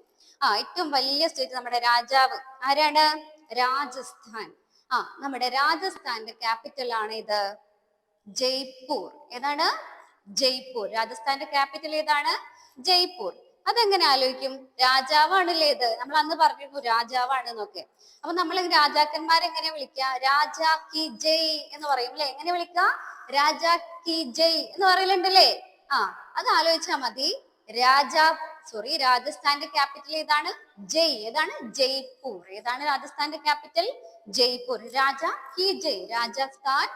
ഏറ്റവും വലിയ സ്റ്റേറ്റ് നമ്മുടെ രാജാവ് ആരാണ്? രാജസ്ഥാൻ. നമ്മുടെ രാജസ്ഥാന്റെ ക്യാപിറ്റൽ ആണ് ഇത് ജയ്പൂർ. ഏതാണ്? ജയ്പൂർ. രാജസ്ഥാന്റെ ക്യാപിറ്റൽ ഏതാണ്? ജയ്പൂർ. അതെങ്ങനെ ആലോചിക്കും? രാജാവാണല്ലേ ഇത്. നമ്മൾ അന്ന് പറഞ്ഞിരുന്നു രാജാവാണ് എന്നൊക്കെ. അപ്പൊ നമ്മൾ രാജാക്കന്മാരെ എങ്ങനെ വിളിക്കുക? രാജാ കി ജയ് എന്ന് പറയും അല്ലെ? എങ്ങനെ വിളിക്കുക? രാജാ കി ജയ് എന്ന് പറയലുണ്ടല്ലേ? അത് ആലോചിച്ചാ മതി. രാജസ്ഥാന്റെ ക്യാപിറ്റൽ ഏതാണ്? ജയ്. ഏതാണ്? ജയ്പൂർ. ഏതാണ് രാജസ്ഥാന്റെ ക്യാപിറ്റൽ? ജയ്പൂർ. രാജാ കി ജയ്. രാജസ്ഥാൻ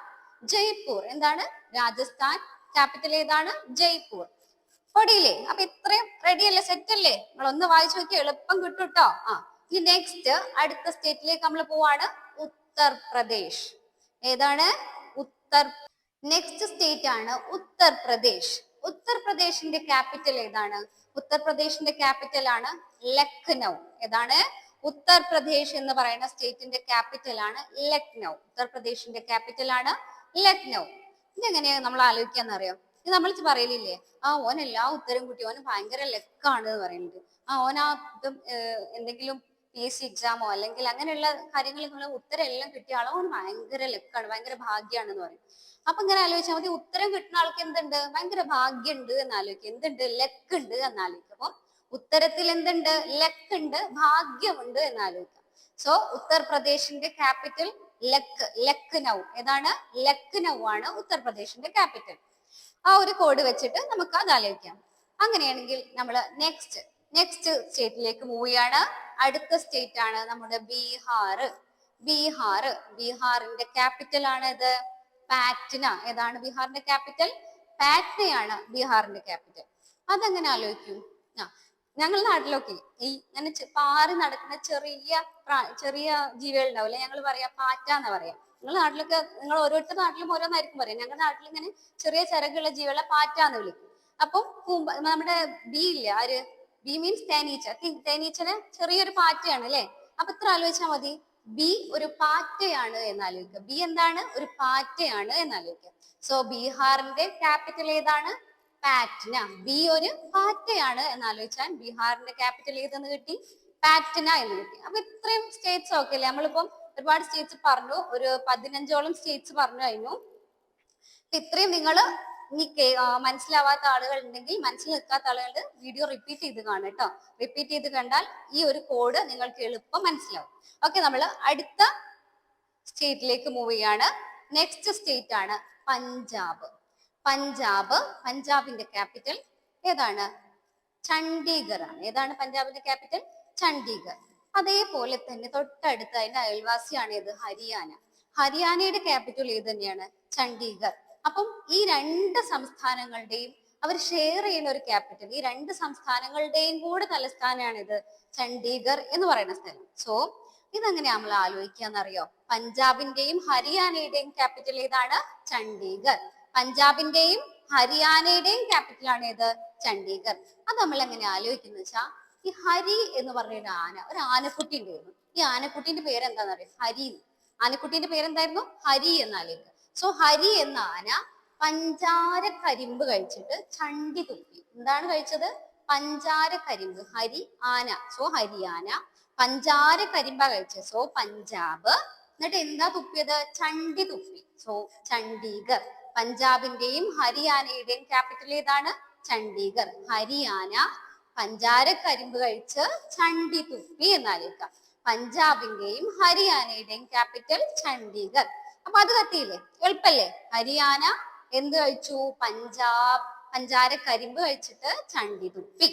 ജയ്പൂർ. എന്താണ്? രാജസ്ഥാൻ ക്യാപിറ്റൽ ഏതാണ്? ജയ്പൂർ. പൊടിയില്ലേ? അപ്പൊ ഇത്രയും റെഡി അല്ലേ? സെറ്റ് അല്ലേ? നിങ്ങൾ ഒന്ന് വായിച്ചു നോക്കി, എളുപ്പം കിട്ടും കേട്ടോ. ഇനി നെക്സ്റ്റ് അടുത്ത സ്റ്റേറ്റിലേക്ക് നമ്മൾ പോവാണ്. ഉത്തർപ്രദേശ്. ഏതാണ്? നെക്സ്റ്റ് സ്റ്റേറ്റ് ആണ് ഉത്തർപ്രദേശ്. ഉത്തർപ്രദേശിന്റെ ക്യാപിറ്റൽ ഏതാണ്? ഉത്തർപ്രദേശിന്റെ ക്യാപിറ്റൽ ആണ് ലക്നൗ. ഏതാണ്? ഉത്തർപ്രദേശ് എന്ന് പറയുന്ന സ്റ്റേറ്റിന്റെ ക്യാപിറ്റൽ ആണ് ലക്നൗ. ഉത്തർപ്രദേശിന്റെ ക്യാപിറ്റൽ ആണ് ലക്നൗ. ഇതെങ്ങനെയാ നമ്മൾ ആലോചിക്കാന്നറിയാം? ഇത് നമ്മൾ പറയലില്ലേ, ഓൻ എല്ലാ ഉത്തരം കുട്ടി, ഓന് ഭയങ്കര ലക്കാണ് എന്ന് പറയുന്നത്. ഓൻ എന്തെങ്കിലും PSC എക്സാമോ അല്ലെങ്കിൽ അങ്ങനെയുള്ള കാര്യങ്ങൾ ഉത്തരം എല്ലാം കിട്ടിയ ആളോ ഓൻ ഭയങ്കര ലക്കാണ്, ഭയങ്കര ഭാഗ്യാണെന്ന് പറയും. അപ്പൊ ഇങ്ങനെ ആലോചിച്ചാൽ മതി, ഉത്തരം കിട്ടുന്ന ആൾക്ക് എന്തുണ്ട്? ഭയങ്കര ഭാഗ്യമുണ്ട് എന്നാലോചിക്കുക. എന്തുണ്ട്? ലക്ക് ഉണ്ട് എന്നാലോചിക്കുക. അപ്പൊ ഉത്തരത്തിൽ എന്തുണ്ട്? ലക്ക് ഉണ്ട്, ഭാഗ്യമുണ്ട് എന്നാലോചിക്കുക. സോ ഉത്തർപ്രദേശിന്റെ ക്യാപിറ്റൽ ലക്നൗ. ഏതാണ്? ലക്നൗ ആണ് ഉത്തർപ്രദേശിന്റെ ക്യാപിറ്റൽ. ആ ഒരു കോഡ് വെച്ചിട്ട് നമുക്ക് അത് ആലോചിക്കാം. അങ്ങനെയാണെങ്കിൽ നമ്മൾ നെക്സ്റ്റ് സ്റ്റേറ്റിലേക്ക് മൂവ് ചെയ്യാണ്. അടുത്ത സ്റ്റേറ്റ് ആണ് നമ്മുടെ ബീഹാർ. ബീഹാറിന്റെ ക്യാപിറ്റൽ ആണ് ഇത് പാറ്റ്ന. ഏതാണ് ബീഹാറിന്റെ ക്യാപിറ്റൽ? പാറ്റ്നയാണ് ബീഹാറിന്റെ ക്യാപിറ്റൽ. അതെങ്ങനെ ആലോചിക്കും? ഞങ്ങളുടെ നാട്ടിലൊക്കെ ഈ ഇങ്ങനെ പാറി നടക്കുന്ന ചെറിയ ജീവികൾ ഉണ്ടാവില്ലേ, ഞങ്ങൾ പറയാ പാറ്റ എന്ന് പറയാം. നിങ്ങളുടെ നാട്ടിലൊക്കെ, നിങ്ങൾ ഓരോരുത്തരുടെ നാട്ടിലും ഓരോന്നായിരിക്കും പറയാം. ഞങ്ങളുടെ നാട്ടിൽ ഇങ്ങനെ ചെറിയ ചിറകുള്ള ജീവികളെ പാറ്റ എന്ന് വിളിക്കും. അപ്പം നമ്മുടെ ബി ഇല്ലേ, ആര്? ബി മീൻസ് തേനീച്ച. തേനീച്ചന് ചെറിയൊരു പാറ്റയാണ് അല്ലെ? അപ്പൊ ഇത്ര ആലോചിച്ചാൽ മതി, ബി ഒരു പാറ്റയാണ് എന്നാലോചിക്കുക. ബി എന്താണ്? ഒരു പാറ്റയാണ് എന്നാലോചിക്കുക. സോ ബീഹാറിന്റെ ക്യാപിറ്റൽ ഏതാണ്? പാറ്റ്ന. ബി ഒരു പാറ്റയാണ് എന്നാലോചിച്ചാൽ ബീഹാറിന്റെ ക്യാപിറ്റൽ ഏതെന്ന് കിട്ടി? പാറ്റ്ന എന്ന് കിട്ടി. അപ്പൊ ഇത്രയും സ്റ്റേറ്റ്സ് ഒക്കെ അല്ലേ? നമ്മളിപ്പം ഒരുപാട് സ്റ്റേറ്റ്സ് പറഞ്ഞു, ഒരു 15ഓളം സ്റ്റേറ്റ്സ് പറഞ്ഞു കഴിഞ്ഞു. ഇത്രയും നിങ്ങൾ മനസ്സിലാവാത്ത ആളുകൾ ഉണ്ടെങ്കിൽ, മനസ്സിൽ നിൽക്കാത്ത ആളുകൾ വീഡിയോ റിപ്പീറ്റ് ചെയ്ത് കാണും കേട്ടോ. റിപ്പീറ്റ് ചെയ്ത് കണ്ടാൽ ഈ ഒരു കോഡ് നിങ്ങൾക്ക് എളുപ്പം മനസ്സിലാവും. ഓക്കെ, നമ്മൾ അടുത്ത സ്റ്റേറ്റിലേക്ക് മൂവ് ചെയ്യാണ്. നെക്സ്റ്റ് സ്റ്റേറ്റ് ആണ് പഞ്ചാബ്. പഞ്ചാബിന്റെ ക്യാപിറ്റൽ ഏതാണ്? ചണ്ഡീഗർ ആണ്. ഏതാണ് പഞ്ചാബിന്റെ ക്യാപിറ്റൽ? ചണ്ഡീഗർ. അതേപോലെ തന്നെ തൊട്ടടുത്ത് അതിന്റെ അയൽവാസിയാണ് ഏത്? ഹരിയാന. ഹരിയാനയുടെ ക്യാപിറ്റൽ ഏത് തന്നെയാണ്? ചണ്ഡീഗർ. അപ്പം ഈ രണ്ട് സംസ്ഥാനങ്ങളുടെയും അവർ ഷെയർ ചെയ്യുന്ന ഒരു ക്യാപിറ്റൽ, ഈ രണ്ട് സംസ്ഥാനങ്ങളുടെയും കൂടെ തലസ്ഥാനമാണ് ഇത് ചണ്ഡീഗർ എന്ന് പറയുന്ന സ്ഥലം. സോ ഇതെങ്ങനെയാ നമ്മൾ ആലോചിക്കാന്നറിയോ? പഞ്ചാബിന്റെയും ഹരിയാനയുടെയും ക്യാപിറ്റൽ ഏതാണ്? ചണ്ഡീഗർ. പഞ്ചാബിന്റെയും ഹരിയാനയുടെയും ക്യാപിറ്റൽ ആണ് ഏത്? ചണ്ഡീഗർ. അത് നമ്മൾ എങ്ങനെ ആലോചിക്കുന്ന വെച്ചാൽ, ഈ ഹരി എന്ന് പറഞ്ഞ ഒരു ആനക്കുട്ടി ഉണ്ടായിരുന്നു. ഈ ആനക്കുട്ടിന്റെ പേര് എന്താണെന്നറിയോ? ഹരി. ആനക്കുട്ടിന്റെ പേരെന്തായിരുന്നു? ഹരി എന്നാലോചിക്കുക. സോ ഹരി എന്ന ആന പഞ്ചാര കരിമ്പ് കഴിച്ചിട്ട് ചണ്ടി തുപ്പി. എന്താണ് കഴിച്ചത്? പഞ്ചാര കരിമ്പ്. ഹരി ആന, സോ ഹരിയാന. പഞ്ചാര കരിമ്പ കഴിച്ചത്, സോ പഞ്ചാബ്. എന്നിട്ട് എന്താ തുപ്പിയത്? ചണ്ടി തുപ്പി, സോ ചണ്ഡീഗർ. പഞ്ചാബിന്റെയും ഹരിയാനയുടെയും ക്യാപിറ്റൽ ഏതാണ്? ചണ്ഡീഗർ. ഹരിയാന പഞ്ചാര കരിമ്പ് കഴിച്ച് ചണ്ടി തുപ്പി എന്നാലോചിക്കാം. പഞ്ചാബിന്റെയും ഹരിയാനയുടെയും ക്യാപിറ്റൽ ചണ്ഡീഗർ. അപ്പൊ അത് കത്തിയില്ലേ? എളുപ്പല്ലേ? ഹരിയാന എന്ത് കഴിച്ചു? പഞ്ചാര കരിമ്പ് കഴിച്ചിട്ട് ചണ്ടി തുപ്പി.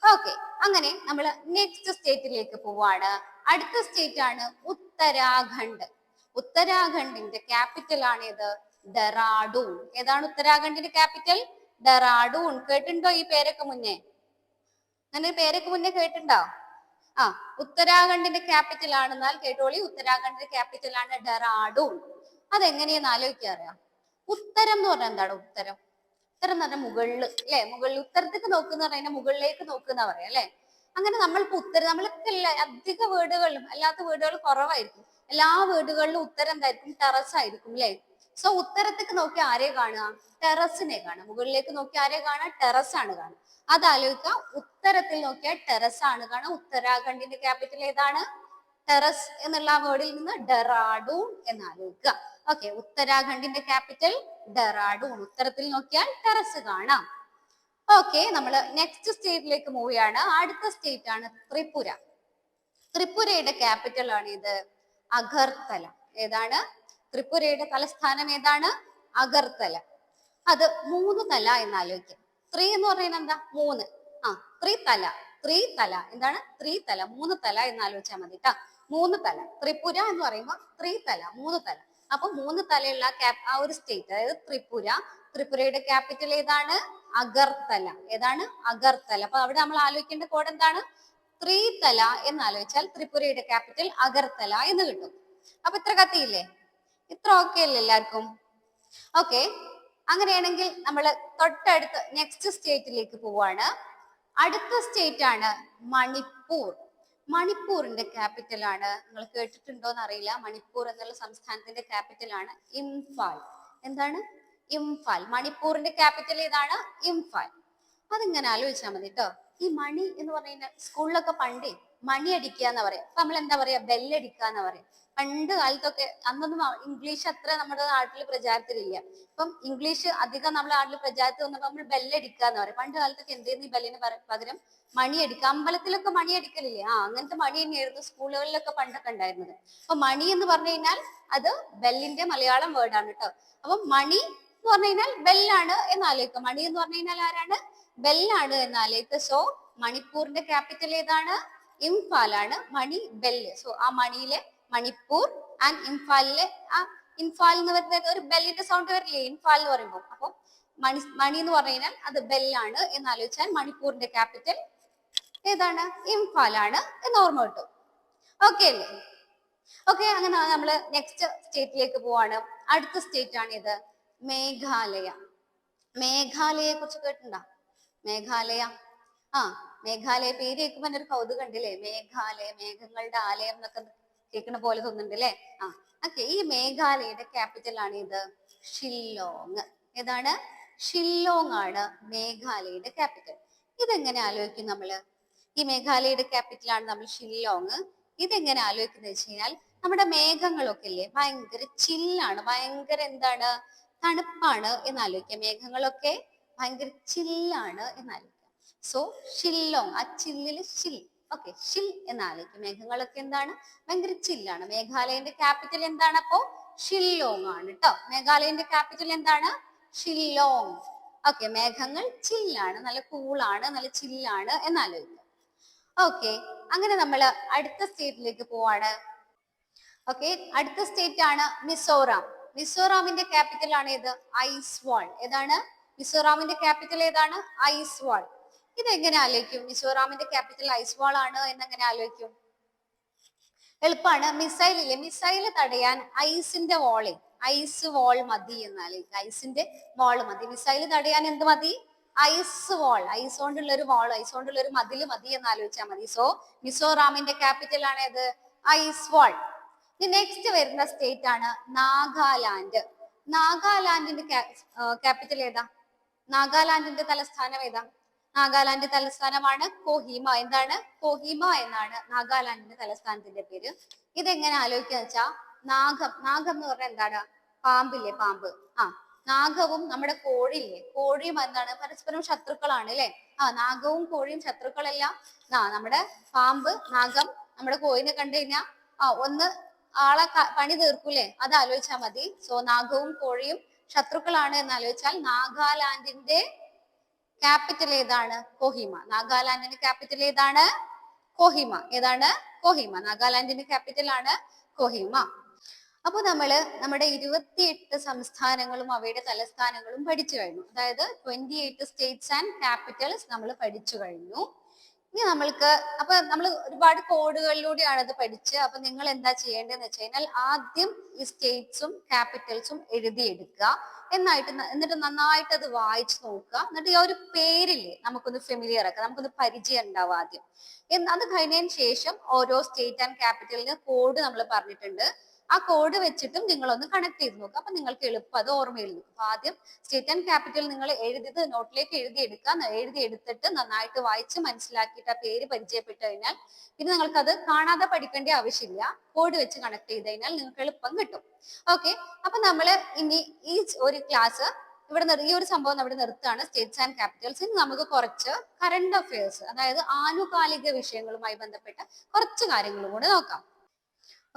ഓക്കെ, അങ്ങനെ നമ്മൾ നെക്സ്റ്റ് സ്റ്റേറ്റിലേക്ക് പോവാണ്. അടുത്ത സ്റ്റേറ്റ് ആണ് ഉത്തരാഖണ്ഡ്. ഉത്തരാഖണ്ഡിന്റെ ക്യാപിറ്റൽ ആണ് ഇത് ഡെറാഡൂൺ. ഏതാണ് ഉത്തരാഖണ്ഡിന്റെ ക്യാപിറ്റൽ? ഡെറാഡൂൺ. കേട്ടിട്ടുണ്ടോ ഈ പേരൊക്കെ മുന്നേ? അങ്ങനെ പേരൊക്കെ മുന്നേ കേട്ടിട്ടുണ്ടോ? ഉത്തരാഖണ്ഡിന്റെ ക്യാപിറ്റൽ ആണെന്നാൽ കേട്ടോളി, ഉത്തരാഖണ്ഡിന്റെ ക്യാപിറ്റൽ ആണ് ഡെറാഡൂൺ. അതെങ്ങനെയെന്ന് ആലോചിക്കാറിയാം? ഉത്തരം എന്ന് പറഞ്ഞാൽ എന്താണ്? ഉത്തരം എന്ന് പറഞ്ഞാൽ മുകളിൽ അല്ലെ? മുകളിൽ ഉത്തരത്തേക്ക് നോക്കുന്ന പറഞ്ഞാൽ മുകളിലേക്ക് നോക്കുന്ന പറയാം അല്ലെ? അങ്ങനെ നമ്മളിപ്പോ നമ്മൾക്ക് അധിക വീടുകളിലും അല്ലാത്ത വീടുകൾ കുറവായിരിക്കും. എല്ലാ വീടുകളിലും ഉത്തരം എന്തായിരിക്കും? ടെറസ് ആയിരിക്കും അല്ലെ? സോ ഉത്തരത്തേക്ക് നോക്കി ആരെ കാണുക? ടെറസിനെ കാണുക. മുകളിലേക്ക് നോക്കി ആരെ കാണുക? ടെറസ് ആണ് കാണുക. അത് ആലോചിക്കുക. ഉത്തരത്തിൽ നോക്കിയാൽ ടെറസ് ആണ് കാണുക. ഉത്തരാഖണ്ഡിന്റെ ക്യാപിറ്റൽ ഏതാണ്? ടെറസ് എന്നുള്ള ആ വേർഡിൽ നിന്ന് ഡെറാഡൂൺ എന്ന് ആലോചിക്കുക. ഓക്കെ, ഉത്തരാഖണ്ഡിന്റെ ക്യാപിറ്റൽ ഡെറാഡൂൺ. ഉത്തരത്തിൽ നോക്കിയാൽ ടെറസ് കാണാം. ഓക്കെ, നമ്മൾ നെക്സ്റ്റ് സ്റ്റേറ്റിലേക്ക് മൂവ് ചെയ്യാണ്. അടുത്ത സ്റ്റേറ്റ് ആണ് ത്രിപുര. ത്രിപുരയുടെ ക്യാപിറ്റൽ ആണ് ഇത് അഗർത്തല. ഏതാണ്? ത്രിപുരയുടെ തലസ്ഥാനം ഏതാണ്? അഗർത്തല. അത് 3 തല എന്ന് ആലോചിക്കാം. 3 എന്ന് പറയുന്നത് എന്താ? 3. ത്രിതല. ത്രിതല എന്താണ്? ത്രിതല, 3 തല എന്ന് ആലോചിച്ചാൽ മതി കേട്ടോ. 3 തല. ത്രിപുര എന്ന് പറയുമ്പോൾ ത്രിതല, 3 തല. അപ്പൊ 3 തലയുള്ള ആ ഒരു സ്റ്റേറ്റ്, അതായത് ത്രിപുര. ത്രിപുരയുടെ ക്യാപിറ്റൽ ഏതാണ്? അഗർത്തല. ഏതാണ്? അഗർത്തല. അപ്പൊ അവിടെ നമ്മൾ ആലോചിക്കേണ്ട കോഡ് എന്താണ്? ത്രിതല എന്ന് ആലോചിച്ചാൽ ത്രിപുരയുടെ ക്യാപിറ്റൽ അഗർത്തല എന്ന് കിട്ടും. അപ്പൊ ഇത്ര കത്തിയില്ലേ? ഇത്ര ഓക്കെ അല്ലേ എല്ലാവർക്കും? ഓക്കെ, അങ്ങനെയാണെങ്കിൽ നമ്മൾ തൊട്ടടുത്ത് നെക്സ്റ്റ് സ്റ്റേറ്റിലേക്ക് പോവാണ്. അടുത്ത സ്റ്റേറ്റ് ആണ് മണിപ്പൂർ. മണിപ്പൂരിന്റെ ക്യാപിറ്റൽ ആണ്, നിങ്ങൾ കേട്ടിട്ടുണ്ടോന്ന് അറിയില്ല, മണിപ്പൂർ എന്നുള്ള സംസ്ഥാനത്തിന്റെ ക്യാപിറ്റൽ ആണ് ഇംഫാൽ. എന്താണ്? ഇംഫാൽ. മണിപ്പൂരിന്റെ ക്യാപിറ്റൽ ഏതാണ്? ഇംഫാൽ. അതിങ്ങനെ ആലോചിച്ചാൽ മതി കേട്ടോ. ഈ മണി എന്ന് പറയുന്ന സ്കൂളിലൊക്കെ പണ്ടേ മണി അടിക്കുക എന്ന് പറയാം. അപ്പൊ നമ്മൾ എന്താ പറയാ? ബെല്ലടിക്കുക എന്ന് പറയാം. പണ്ട് കാലത്തൊക്കെ, അന്നൊന്നും ഇംഗ്ലീഷ് അത്ര നമ്മുടെ നാട്ടിൽ പ്രചാരത്തിലില്ല. ഇപ്പം ഇംഗ്ലീഷ് അധികം നമ്മുടെ നാട്ടിൽ പ്രചാരത്തിൽ വന്നപ്പോൾ നമ്മൾ ബെല്ലടിക്കുക എന്ന് പറയും. പണ്ട് കാലത്തൊക്കെ എന്തേന്ന് ഈ ബെല്ലിന് പകരം മണി അടിക്കുക. അമ്പലത്തിലൊക്കെ മണി അടിക്കലില്ലേ? അങ്ങനത്തെ മണി തന്നെയായിരുന്നു സ്കൂളുകളിലൊക്കെ പണ്ടൊക്കെ ഉണ്ടായിരുന്നത്. അപ്പൊ മണി എന്ന് പറഞ്ഞു കഴിഞ്ഞാൽ അത് ബെല്ലിന്റെ മലയാളം വേർഡാണ് കേട്ടോ. അപ്പൊ മണി എന്ന് പറഞ്ഞു കഴിഞ്ഞാൽ ബെല്ലാണ് എന്ന് ആലോചിക്കുക. മണി എന്ന് പറഞ്ഞു കഴിഞ്ഞാൽ ആരാണ്? ബെല്ലാണ് എന്ന് ആലോചിക്കുക. സോ മണിപ്പൂരിന്റെ ക്യാപിറ്റൽ ഏതാണ്? ഇംഫാൽ ആണ്. മണി, ബെല്ല്. സോ ആ മണിയിലെ മണിപ്പൂർ ആൻഡ് ഇംഫാലിലെ ആ ഇംഫാൽ എന്ന് പറയുന്നത് ഒരു ബെല്ലിന്റെ സൗണ്ട് വരില്ലേ ഇംഫാൽ എന്ന് പറയുമ്പോൾ? അപ്പൊ മണി എന്ന് പറഞ്ഞു കഴിഞ്ഞാൽ അത് ബെല്ലാണ് എന്ന് ആലോചിച്ചാൽ മണിപ്പൂരിന്റെ ക്യാപിറ്റൽ ഏതാണ്? ഇംഫാൽ ആണ് എന്ന് ഓർമ്മ കിട്ടും. ഓക്കെ അല്ലേ? ഓക്കെ, അങ്ങനെ നമ്മൾ നെക്സ്റ്റ് സ്റ്റേറ്റിലേക്ക് പോവാണ്. അടുത്ത സ്റ്റേറ്റ് ആണ് ഇത് മേഘാലയ. മേഘാലയയെ കുറിച്ച് കേട്ടിട്ടുണ്ടോ? മേഘാലയ. മേഘാലയ പേര് കേൾക്കുമ്പോൾ ഒരു കൗതുകം ഉണ്ടല്ലേ? മേഘാലയ, മേഘങ്ങളുടെ ആലയം എന്നൊക്കെ കേൾക്കുന്ന പോലെ തോന്നുന്നുണ്ട് അല്ലേ? ഓക്കെ, ഈ മേഘാലയയുടെ ക്യാപിറ്റൽ ആണ് ഇത് ഷില്ലോങ്. ഏതാണ്? ഷില്ലോങ് ആണ് മേഘാലയയുടെ ക്യാപിറ്റൽ. ഇതെങ്ങനെ ആലോചിക്കും നമ്മള്? ഈ മേഘാലയയുടെ ക്യാപിറ്റൽ ആണ് നമ്മൾ ഷില്ലോങ്. ഇതെങ്ങനെ ആലോചിക്കുന്നത് വെച്ച് കഴിഞ്ഞാൽ നമ്മുടെ മേഘങ്ങളൊക്കെ ഇല്ലേ ഭയങ്കര ചില്ലാണ്, ഭയങ്കര എന്താണ് തണുപ്പാണ് എന്നാലോചിക്കാം. മേഘങ്ങളൊക്കെ ഭയങ്കര ചില്ലാണ് എന്നാലോചിക്കാം. സോ ഷില്ലോങ്, ആ ചില്ലില് ഷിൽ. ഓക്കെ, ഷിൽ എന്നാലോചിക്കും. മേഘങ്ങളൊക്കെ എന്താണ്? ഭയങ്കര ചില്ലാണ്. മേഘാലയന്റെ ക്യാപിറ്റൽ എന്താണ്? അപ്പോ ഷില്ലോങ് ആണ് കേട്ടോ. മേഘാലയന്റെ ക്യാപിറ്റൽ എന്താണ്? ഷില്ലോങ്. ഓക്കെ, മേഘങ്ങൾ ചില്ലാണ്, നല്ല കൂളാണ്, നല്ല ചില്ലാണ് എന്നാലോചിക്കാം. ഓക്കെ, അങ്ങനെ നമ്മൾ അടുത്ത സ്റ്റേറ്റിലേക്ക് പോവാണ്. ഓക്കെ, അടുത്ത സ്റ്റേറ്റ് ആണ് മിസോറാം. മിസോറാമിന്റെ ക്യാപിറ്റൽ ആണ് ഇത് ഐസ്വാൾ. ഏതാണ്? മിസോറാമിന്റെ ക്യാപിറ്റൽ ഏതാണ്? ഐസ്വാൾ. ഇതെങ്ങനെ ആലോചിക്കും? മിസോറാമിന്റെ ക്യാപിറ്റൽ ഐസ്വാൾ ആണ് എന്നെങ്ങനെ ആലോചിക്കും? എളുപ്പമാണ്. മിസൈൽ ഇല്ലേ, മിസൈല് തടയാൻ ഐസിന്റെ വാള്, ഐസ് വാൾ മതി എന്നാലോചിക്കും. ഐസിന്റെ വാൾ മതി. മിസൈല് തടയാൻ എന്ത് മതി? ഐസ് വാൾ, ഐസ് കൊണ്ടുള്ള ഒരു വാൾ, ഐസ് കൊണ്ടുള്ള ഒരു മതില് മതി എന്ന് ആലോചിച്ചാൽ മതി. സോ മിസോറാമിന്റെ ക്യാപിറ്റൽ ആണ് ഇത് ഐസ് വാൾ. നെക്സ്റ്റ് വരുന്ന സ്റ്റേറ്റ് ആണ് നാഗാലാൻഡ്. നാഗാലാൻഡിന്റെ ക്യാപിറ്റൽ ഏതാ? നാഗാലാൻഡിന്റെ തലസ്ഥാനം ഏതാ? നാഗാലാൻഡ് തലസ്ഥാനമാണ് കൊഹിമ. എന്താണ്? കൊഹിമ എന്നാണ് നാഗാലാൻഡിന്റെ തലസ്ഥാനത്തിന്റെ പേര്. ഇതെങ്ങനെ ആലോചിക്കുക വെച്ചാ നാഗം, നാഗം എന്ന് പറഞ്ഞാൽ എന്താണ്? പാമ്പില്ലേ, പാമ്പ്. നാഗവും നമ്മുടെ കോഴിയില്ലേ, കോഴിയും എന്താണ്? പരസ്പരം ശത്രുക്കളാണ് അല്ലെ? നാഗവും കോഴിയും ശത്രുക്കളല്ല. നമ്മുടെ പാമ്പ്, നാഗം നമ്മുടെ കോഴിനെ കണ്ടു കഴിഞ്ഞാൽ ഒന്ന് ആളെ പണി തീർക്കൂലേ? അത് ആലോചിച്ചാൽ മതി. സോ നാഗവും കോഴിയും ശത്രുക്കളാണ് എന്ന് ആലോചിച്ചാൽ നാഗാലാൻഡിന്റെ ക്യാപിറ്റൽ ഏതാണ്? കൊഹിമ. നാഗാലാൻഡിന്റെ ക്യാപിറ്റൽ ഏതാണ്? കൊഹിമ. ഏതാണ്? കൊഹിമ. നാഗാലാൻഡിന്റെ ക്യാപിറ്റൽ ആണ് കൊഹിമ. അപ്പൊ നമ്മുടെ 28 സംസ്ഥാനങ്ങളും അവയുടെ തലസ്ഥാനങ്ങളും പഠിച്ചു കഴിഞ്ഞു. അതായത് 28 സ്റ്റേറ്റ്സ് ആൻഡ് ക്യാപിറ്റൽസ് നമ്മൾ പഠിച്ചു കഴിഞ്ഞു. ഇനി നമ്മൾ ഒരുപാട് കോഡുകളിലൂടെയാണ് ഇത് പഠിച്ച്. അപ്പൊ നിങ്ങൾ എന്താ ചെയ്യേണ്ടതെന്ന് വെച്ച് കഴിഞ്ഞാൽ ആദ്യം ഈ സ്റ്റേറ്റ്സും ക്യാപിറ്റൽസും എഴുതിയെടുക്കുക. എന്നിട്ട് നന്നായിട്ട് അത് വായിച്ചു നോക്കുക. എന്നിട്ട് ഈ ഒരു പേരില്ലേ നമുക്കൊന്ന് ഫെമിലിയർ ആക്കുക, നമുക്കൊന്ന് പരിചയം ഉണ്ടാവുക ആദ്യം. അത് കഴിഞ്ഞതിന് ശേഷം ഓരോ സ്റ്റേറ്റ് ആൻഡ് ക്യാപിറ്റലിന് കോഡ് നമ്മൾ പറഞ്ഞിട്ടുണ്ട്. ആ കോഡ് വെച്ചിട്ടും നിങ്ങളൊന്ന് കണക്ട് ചെയ്ത് നോക്കുക. അപ്പൊ നിങ്ങൾക്ക് എളുപ്പം അത് ഓർമ്മയിൽ നിൽക്കും. അപ്പൊ ആദ്യം സ്റ്റേറ്റ് ആൻഡ് ക്യാപിറ്റൽ നിങ്ങൾ എഴുതിയത് നോട്ടിലേക്ക് എഴുതിയെടുത്തിട്ട് നന്നായിട്ട് വായിച്ച് മനസ്സിലാക്കിയിട്ട് ആ പേര് പരിചയപ്പെട്ട് കഴിഞ്ഞാൽ പിന്നെ നിങ്ങൾക്ക് അത് കാണാതെ പഠിക്കേണ്ട ആവശ്യമില്ല. കോഡ് വെച്ച് കണക്ട് ചെയ്ത് കഴിഞ്ഞാൽ നിങ്ങൾക്ക് എളുപ്പം കിട്ടും. ഓക്കെ, അപ്പൊ നമ്മൾ ഇനി ഈ ഒരു ക്ലാസ് ഈ ഒരു സംഭവം അവിടെ നിർത്താണ്, സ്റ്റേറ്റ്സ് ആൻഡ് ക്യാപിറ്റൽസ്. ഇനി നമുക്ക് കുറച്ച് കറണ്ട് അഫയേഴ്സ്, അതായത് ആനുകാലിക വിഷയങ്ങളുമായി ബന്ധപ്പെട്ട കുറച്ച് കാര്യങ്ങളും കൂടെ നോക്കാം.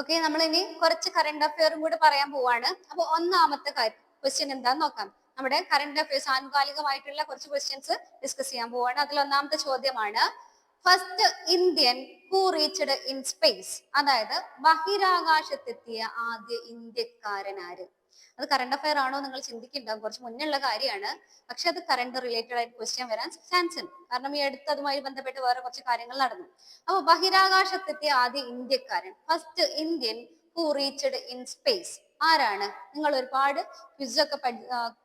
ഓക്കെ, നമ്മൾ ഇനി കുറച്ച് കറണ്ട് അഫയറും കൂടെ പറയാൻ പോവാണ്. അപ്പൊ ഒന്നാമത്തെ ക്വസ്റ്റ്യൻ എന്താന്ന് നോക്കാം. നമ്മുടെ കറണ്ട് അഫയേഴ്സ് ആനുകാലികമായിട്ടുള്ള കുറച്ച് ക്വസ്റ്റ്യൻസ് ഡിസ്കസ് ചെയ്യാൻ പോവാണ്. അതിൽ ഒന്നാമത്തെ ചോദ്യമാണ്, first Indian who reached in space, അതായത് ബഹിരാകാശത്തെത്തിയ ആദ്യ ഇന്ത്യക്കാരൻ ആര്? അത് കറണ്ട് അഫയർ ആണോ നിങ്ങൾ ചിന്തിക്കുന്നുണ്ടാവും, കുറച്ച് മുന്നുള്ള കാര്യമാണ്. പക്ഷെ അത് കറണ്ട് റിലേറ്റഡ് ആയിട്ട് ക്വസ്റ്റ്യൻ വരാൻ ചാൻസ് ഉണ്ട്. കാരണം ഈ അടുത്ത് അതുമായി ബന്ധപ്പെട്ട് വേറെ കുറച്ച് കാര്യങ്ങൾ നടന്നു. അപ്പൊ ബഹിരാകാശത്തെത്തിയ ആദ്യ ഇന്ത്യക്കാരൻ, first Indian who reached in space ആരാണ്? നിങ്ങൾ ഒരുപാട് ക്വിസൊക്കെ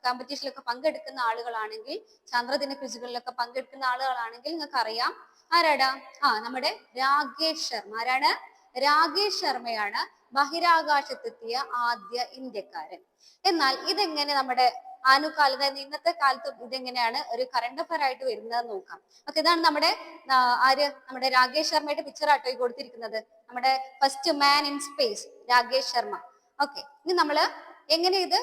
കോമ്പറ്റീഷനിലൊക്കെ പങ്കെടുക്കുന്ന ആളുകളാണെങ്കിൽ, ചന്ദ്രദിന ക്വിസുകളിലൊക്കെ പങ്കെടുക്കുന്ന ആളുകളാണെങ്കിൽ നിങ്ങൾക്ക് അറിയാം ആരാടാ? നമ്മുടെ രാകേഷ് ശർമ്മ. ആരാണ്? രാകേഷ് ശർമ്മയാണ് ബഹിരാകാശത്തെത്തിയ ആദ്യ ഇന്ത്യക്കാരൻ. എന്നാൽ ഇതെങ്ങനെ നമ്മുടെ ആനുകാലിക, അതായത് ഇന്നത്തെ കാലത്തും ഇതെങ്ങനെയാണ് ഒരു കറണ്ട് അഫയർ ആയിട്ട് വരുന്നത് നോക്കാം. ഓക്കെ, ഇതാണ് നമ്മുടെ നമ്മുടെ രാകേഷ് ശർമ്മയുടെ പിക്ചർ ആട്ടോ ഈ കൊടുത്തിരിക്കുന്നത്. നമ്മുടെ first man in space Rakesh Sharma. Okay, ഇനി നമ്മള് എങ്ങനെ ഇത്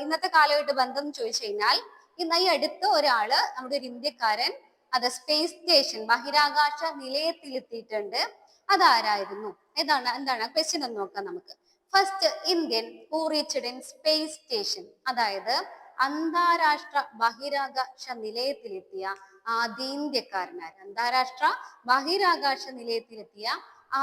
ഇന്നത്തെ കാലമായിട്ട് ബന്ധം ചോദിച്ചു കഴിഞ്ഞാൽ, ഇന്ന് ഈ അടുത്ത് ഒരാള്, നമ്മുടെ ഒരു ഇന്ത്യക്കാരൻ അത് സ്പേസ് സ്റ്റേഷൻ ബഹിരാകാശ നിലയത്തിലെത്തിയിട്ടുണ്ട്. അതാരായിരുന്നു? എന്താണ് ക്വസ്റ്റ്യൻ എന്ന് നോക്കാം നമുക്ക്. First Indian who reached in space station, അതായത് അന്താരാഷ്ട്ര ബഹിരാകാശ നിലയത്തിലെത്തിയ ആദ്യ ഇന്ത്യക്കാരനാര്? അന്താരാഷ്ട്ര ബഹിരാകാശ നിലയത്തിലെത്തിയ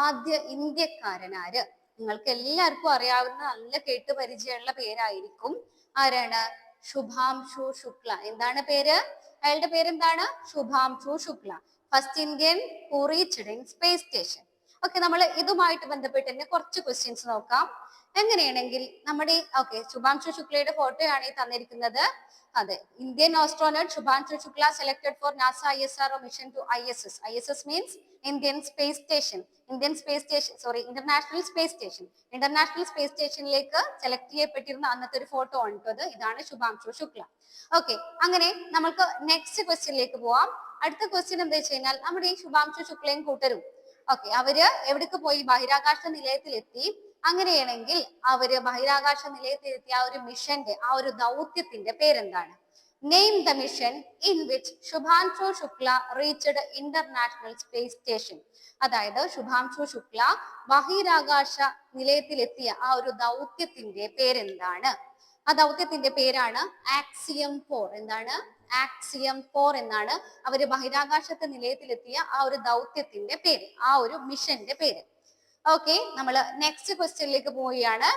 ആദ്യ ഇന്ത്യക്കാരനാര്? നിങ്ങൾക്ക് എല്ലാവർക്കും അറിയാവുന്ന, നല്ല കേട്ട് പരിചയമുള്ള പേരായിരിക്കും. ആരാണ്? ശുഭാംശു ശുക്ല. എന്താണ് പേര്? അയാളുടെ പേരെന്താണ്? Shubhanshu Shukla. First Indian who reached in space station. Okay, നമ്മൾ ഇതുമായിട്ട് ബന്ധപ്പെട്ട് തന്നെ കുറച്ച് ക്വസ്റ്റ്യൻസ് നോക്കാം. എങ്ങനെയാണെങ്കിൽ നമ്മുടെ ശുഭാംശു ശുക്ലയുടെ ഫോട്ടോയാണ് ഈ തന്നിരിക്കുന്നത്. അതെ, Indian astronaut Shubhanshu Shukla selected for NASA ISRO mission to ISS. ISS means Indian space station. International space station. International space സ്റ്റേഷനിലേക്ക് സെലക്ട് ചെയ്യപ്പെട്ടിരുന്ന അന്നത്തെ ഒരു ഫോട്ടോ ആണ് ഇത്. ഇതാണ് ശുഭാംശു ശുക്ല. ഓക്കെ, അങ്ങനെ നമുക്ക് നെക്സ്റ്റ് ക്വസ്റ്റ്യനിലേക്ക് പോവാം. അടുത്ത ക്വസ്റ്റ്യൻ എന്താ വെച്ച് കഴിഞ്ഞാൽ, നമ്മുടെ ഈ ശുഭാംശു ശുക്ലയും കൂട്ടരും അവര് എവിടേക്ക് പോയി? ബഹിരാകാശ നിലയത്തിലെത്തി. അങ്ങനെയാണെങ്കിൽ അവര് ബഹിരാകാശ നിലയത്തിലെത്തിയ ആ ഒരു മിഷന്റെ, ആ ഒരു ദൗത്യത്തിന്റെ പേരെന്താണ്? Name the mission in which Shubhanshu Shukla reached international space station. അതായത് ശുഭാംശു ശുക്ല ബഹിരാകാശ നിലയത്തിലെത്തിയ ആ ഒരു ദൗത്യത്തിന്റെ പേരെന്താണ്? ആ ദൗത്യത്തിന്റെ പേരാണ് ആക്സിയം 4. എന്താണ്? ആക്സിയം 4 എന്നാണ് അവര് ബഹിരാകാശത്തെ നിലയത്തിലെത്തിയ ആ ഒരു ദൗത്യത്തിന്റെ പേര്, ആ ഒരു മിഷന്റെ പേര്. ഓക്കെ, നമ്മൾ നെക്സ്റ്റ് ക്വസ്റ്റ്യനിലേക്ക് പോവുകയാണ്.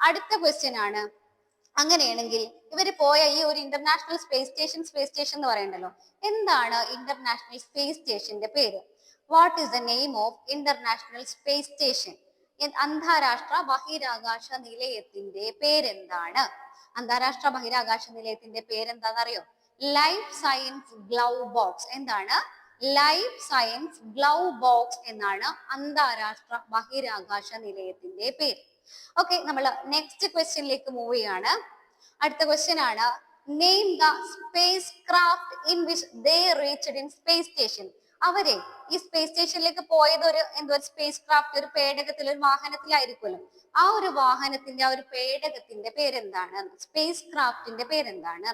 അടുത്ത ക്വസ്റ്റ്യൻ ആണ്, അങ്ങനെയാണെങ്കിൽ ഇവര് പോയ ഈ ഒരു ഇന്റർനാഷണൽ സ്പേസ് സ്റ്റേഷൻ എന്ന് പറയണ്ടല്ലോ, എന്താണ് ഇന്റർനാഷണൽ സ്പേസ് സ്റ്റേഷന്റെ പേര്? What is the name of international space station? അന്താരാഷ്ട്ര ബഹിരാകാശ നിലയത്തിന്റെ പേരെന്താണ്? അന്താരാഷ്ട്ര ബഹിരാകാശ നിലയത്തിന്റെ പേരെന്താണെന്നറിയോ? Life science glove box. എന്താണ്? ലൈഫ് സയൻസ് ഗ്ലൗ ബോക്സ് എന്നാണ് അന്താരാഷ്ട്ര ബഹിരാകാശ നിലയത്തിന്റെ പേര്. ഓക്കെ, നമ്മൾ നെക്സ്റ്റ് ക്വസ്റ്റ്യനിലേക്ക് മൂവ് ചെയ്യാണ്. അടുത്ത ക്വസ്റ്റ്യൻ ആണ്, name the space craft in which they reached in space station. അവരെ ഈ സ്പേസ് സ്റ്റേഷനിലേക്ക് പോയത് ഒരു സ്പേസ് ക്രാഫ്റ്റ്, ഒരു പേടകത്തിൽ, ഒരു വാഹനത്തിലായിരിക്കുമല്ലോ. ആ ഒരു വാഹനത്തിന്റെ, ആ ഒരു പേടകത്തിന്റെ പേരെന്താണ്? സ്പേസ് ക്രാഫ്റ്റിന്റെ പേരെന്താണ്?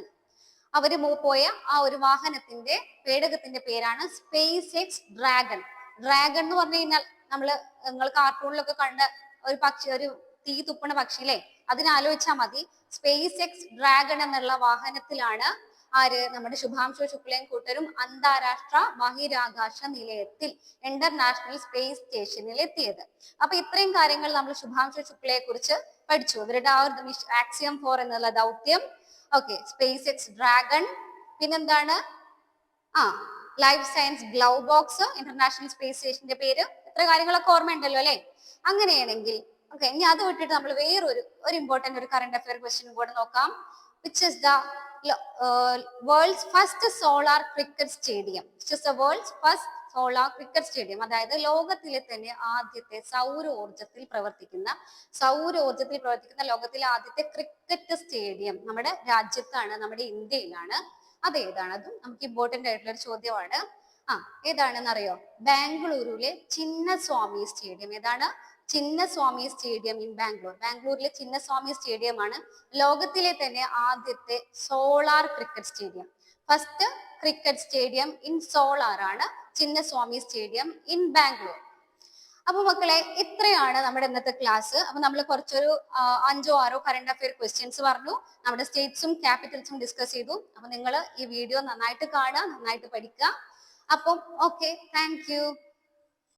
അവര് പോയ ആ ഒരു വാഹനത്തിന്റെ, പേടകത്തിന്റെ പേരാണ് സ്പേസ് എക്സ് ഡ്രാഗൺ. ഡ്രാഗൺ എന്ന് പറഞ്ഞു കഴിഞ്ഞാൽ നിങ്ങൾ കാർട്ടൂണിലൊക്കെ കണ്ട ഒരു പക്ഷി, ഒരു തീ തുപ്പണ പക്ഷിയില്ലേ, അതിനാലോചിച്ചാൽ മതി. സ്പേസ് എക്സ് ഡ്രാഗൺ എന്നുള്ള വാഹനത്തിലാണ് നമ്മുടെ ശുഭാംശു ശുക്ലയും കൂട്ടരും അന്താരാഷ്ട്ര ബഹിരാകാശ നിലയത്തിൽ, ഇന്റർനാഷണൽ സ്പേസ് സ്റ്റേഷനിൽ എത്തിയത്. അപ്പൊ ഇത്രയും കാര്യങ്ങൾ നമ്മൾ ശുഭാംശു ശുക്ലയെ കുറിച്ച് പഠിച്ചു. ഇവരുടെ ആ ഒരു ആക്സിയം 4 എന്നുള്ള ദൗത്യം, ഓക്കെ, സ്പേസ് എക്സ് ഡ്രാഗൺ, പിന്നെന്താണ്, life science glove box, international space സ്റ്റേഷന്റെ പേര്. ഇത്ര കാര്യങ്ങളൊക്കെ ഓർമ്മയുണ്ടല്ലോ അല്ലെ? അങ്ങനെയാണെങ്കിൽ ഓക്കെ, ഇനി അത് വിട്ടിട്ട് നമ്മൾ വേറൊരു ഇമ്പോർട്ടന്റ് ഒരു കറണ്ട് അഫയർ ക്വസ്റ്റ്യൻ കൂടെ നോക്കാം. Which is the world's first solar cricket stadium? Which is the world's first solar cricket stadium? അതായത് ലോകത്തിലെ തന്നെ ആദ്യത്തെ സൗരോർജത്തിൽ പ്രവർത്തിക്കുന്ന ലോകത്തിലെ ആദ്യത്തെ ക്രിക്കറ്റ് സ്റ്റേഡിയം നമ്മുടെ രാജ്യത്താണ്, നമ്മുടെ ഇന്ത്യയിലാണ്. അതേതാണ്? അതും നമുക്ക് ഇമ്പോർട്ടന്റ് ആയിട്ടുള്ള ഒരു ചോദ്യമാണ്. ഏതാണെന്ന് അറിയോ? ബാംഗ്ലൂരിലെ ചിന്നസ്വാമി സ്റ്റേഡിയം. ഏതാണ്? Chinnaswamy stadium in Bangalore. ബാംഗ്ലൂരിലെ ചിന്നസ്വാമി സ്റ്റേഡിയം ആണ് ലോകത്തിലെ തന്നെ ആദ്യത്തെ solar cricket stadium. First cricket stadium in solar ആണ് ചിന്നസ്വാമി സ്റ്റേഡിയം ഇൻ ബാംഗ്ലൂർ. അപ്പൊ മക്കളെ, ഇത്രയാണ് നമ്മുടെ ഇന്നത്തെ ക്ലാസ്. അപ്പൊ നമ്മൾ കുറച്ചൊരു 5-6 കറണ്ട് അഫെയർ ക്വസ്റ്റ്യൻസ് പറഞ്ഞു, നമ്മുടെ സ്റ്റേറ്റ്സും ക്യാപിറ്റൽസും ഡിസ്കസ് ചെയ്തു. അപ്പൊ നിങ്ങൾ ഈ വീഡിയോ നന്നായിട്ട് കാണുക, നന്നായിട്ട് പഠിക്കുക. അപ്പം ഓക്കെ, താങ്ക് യു.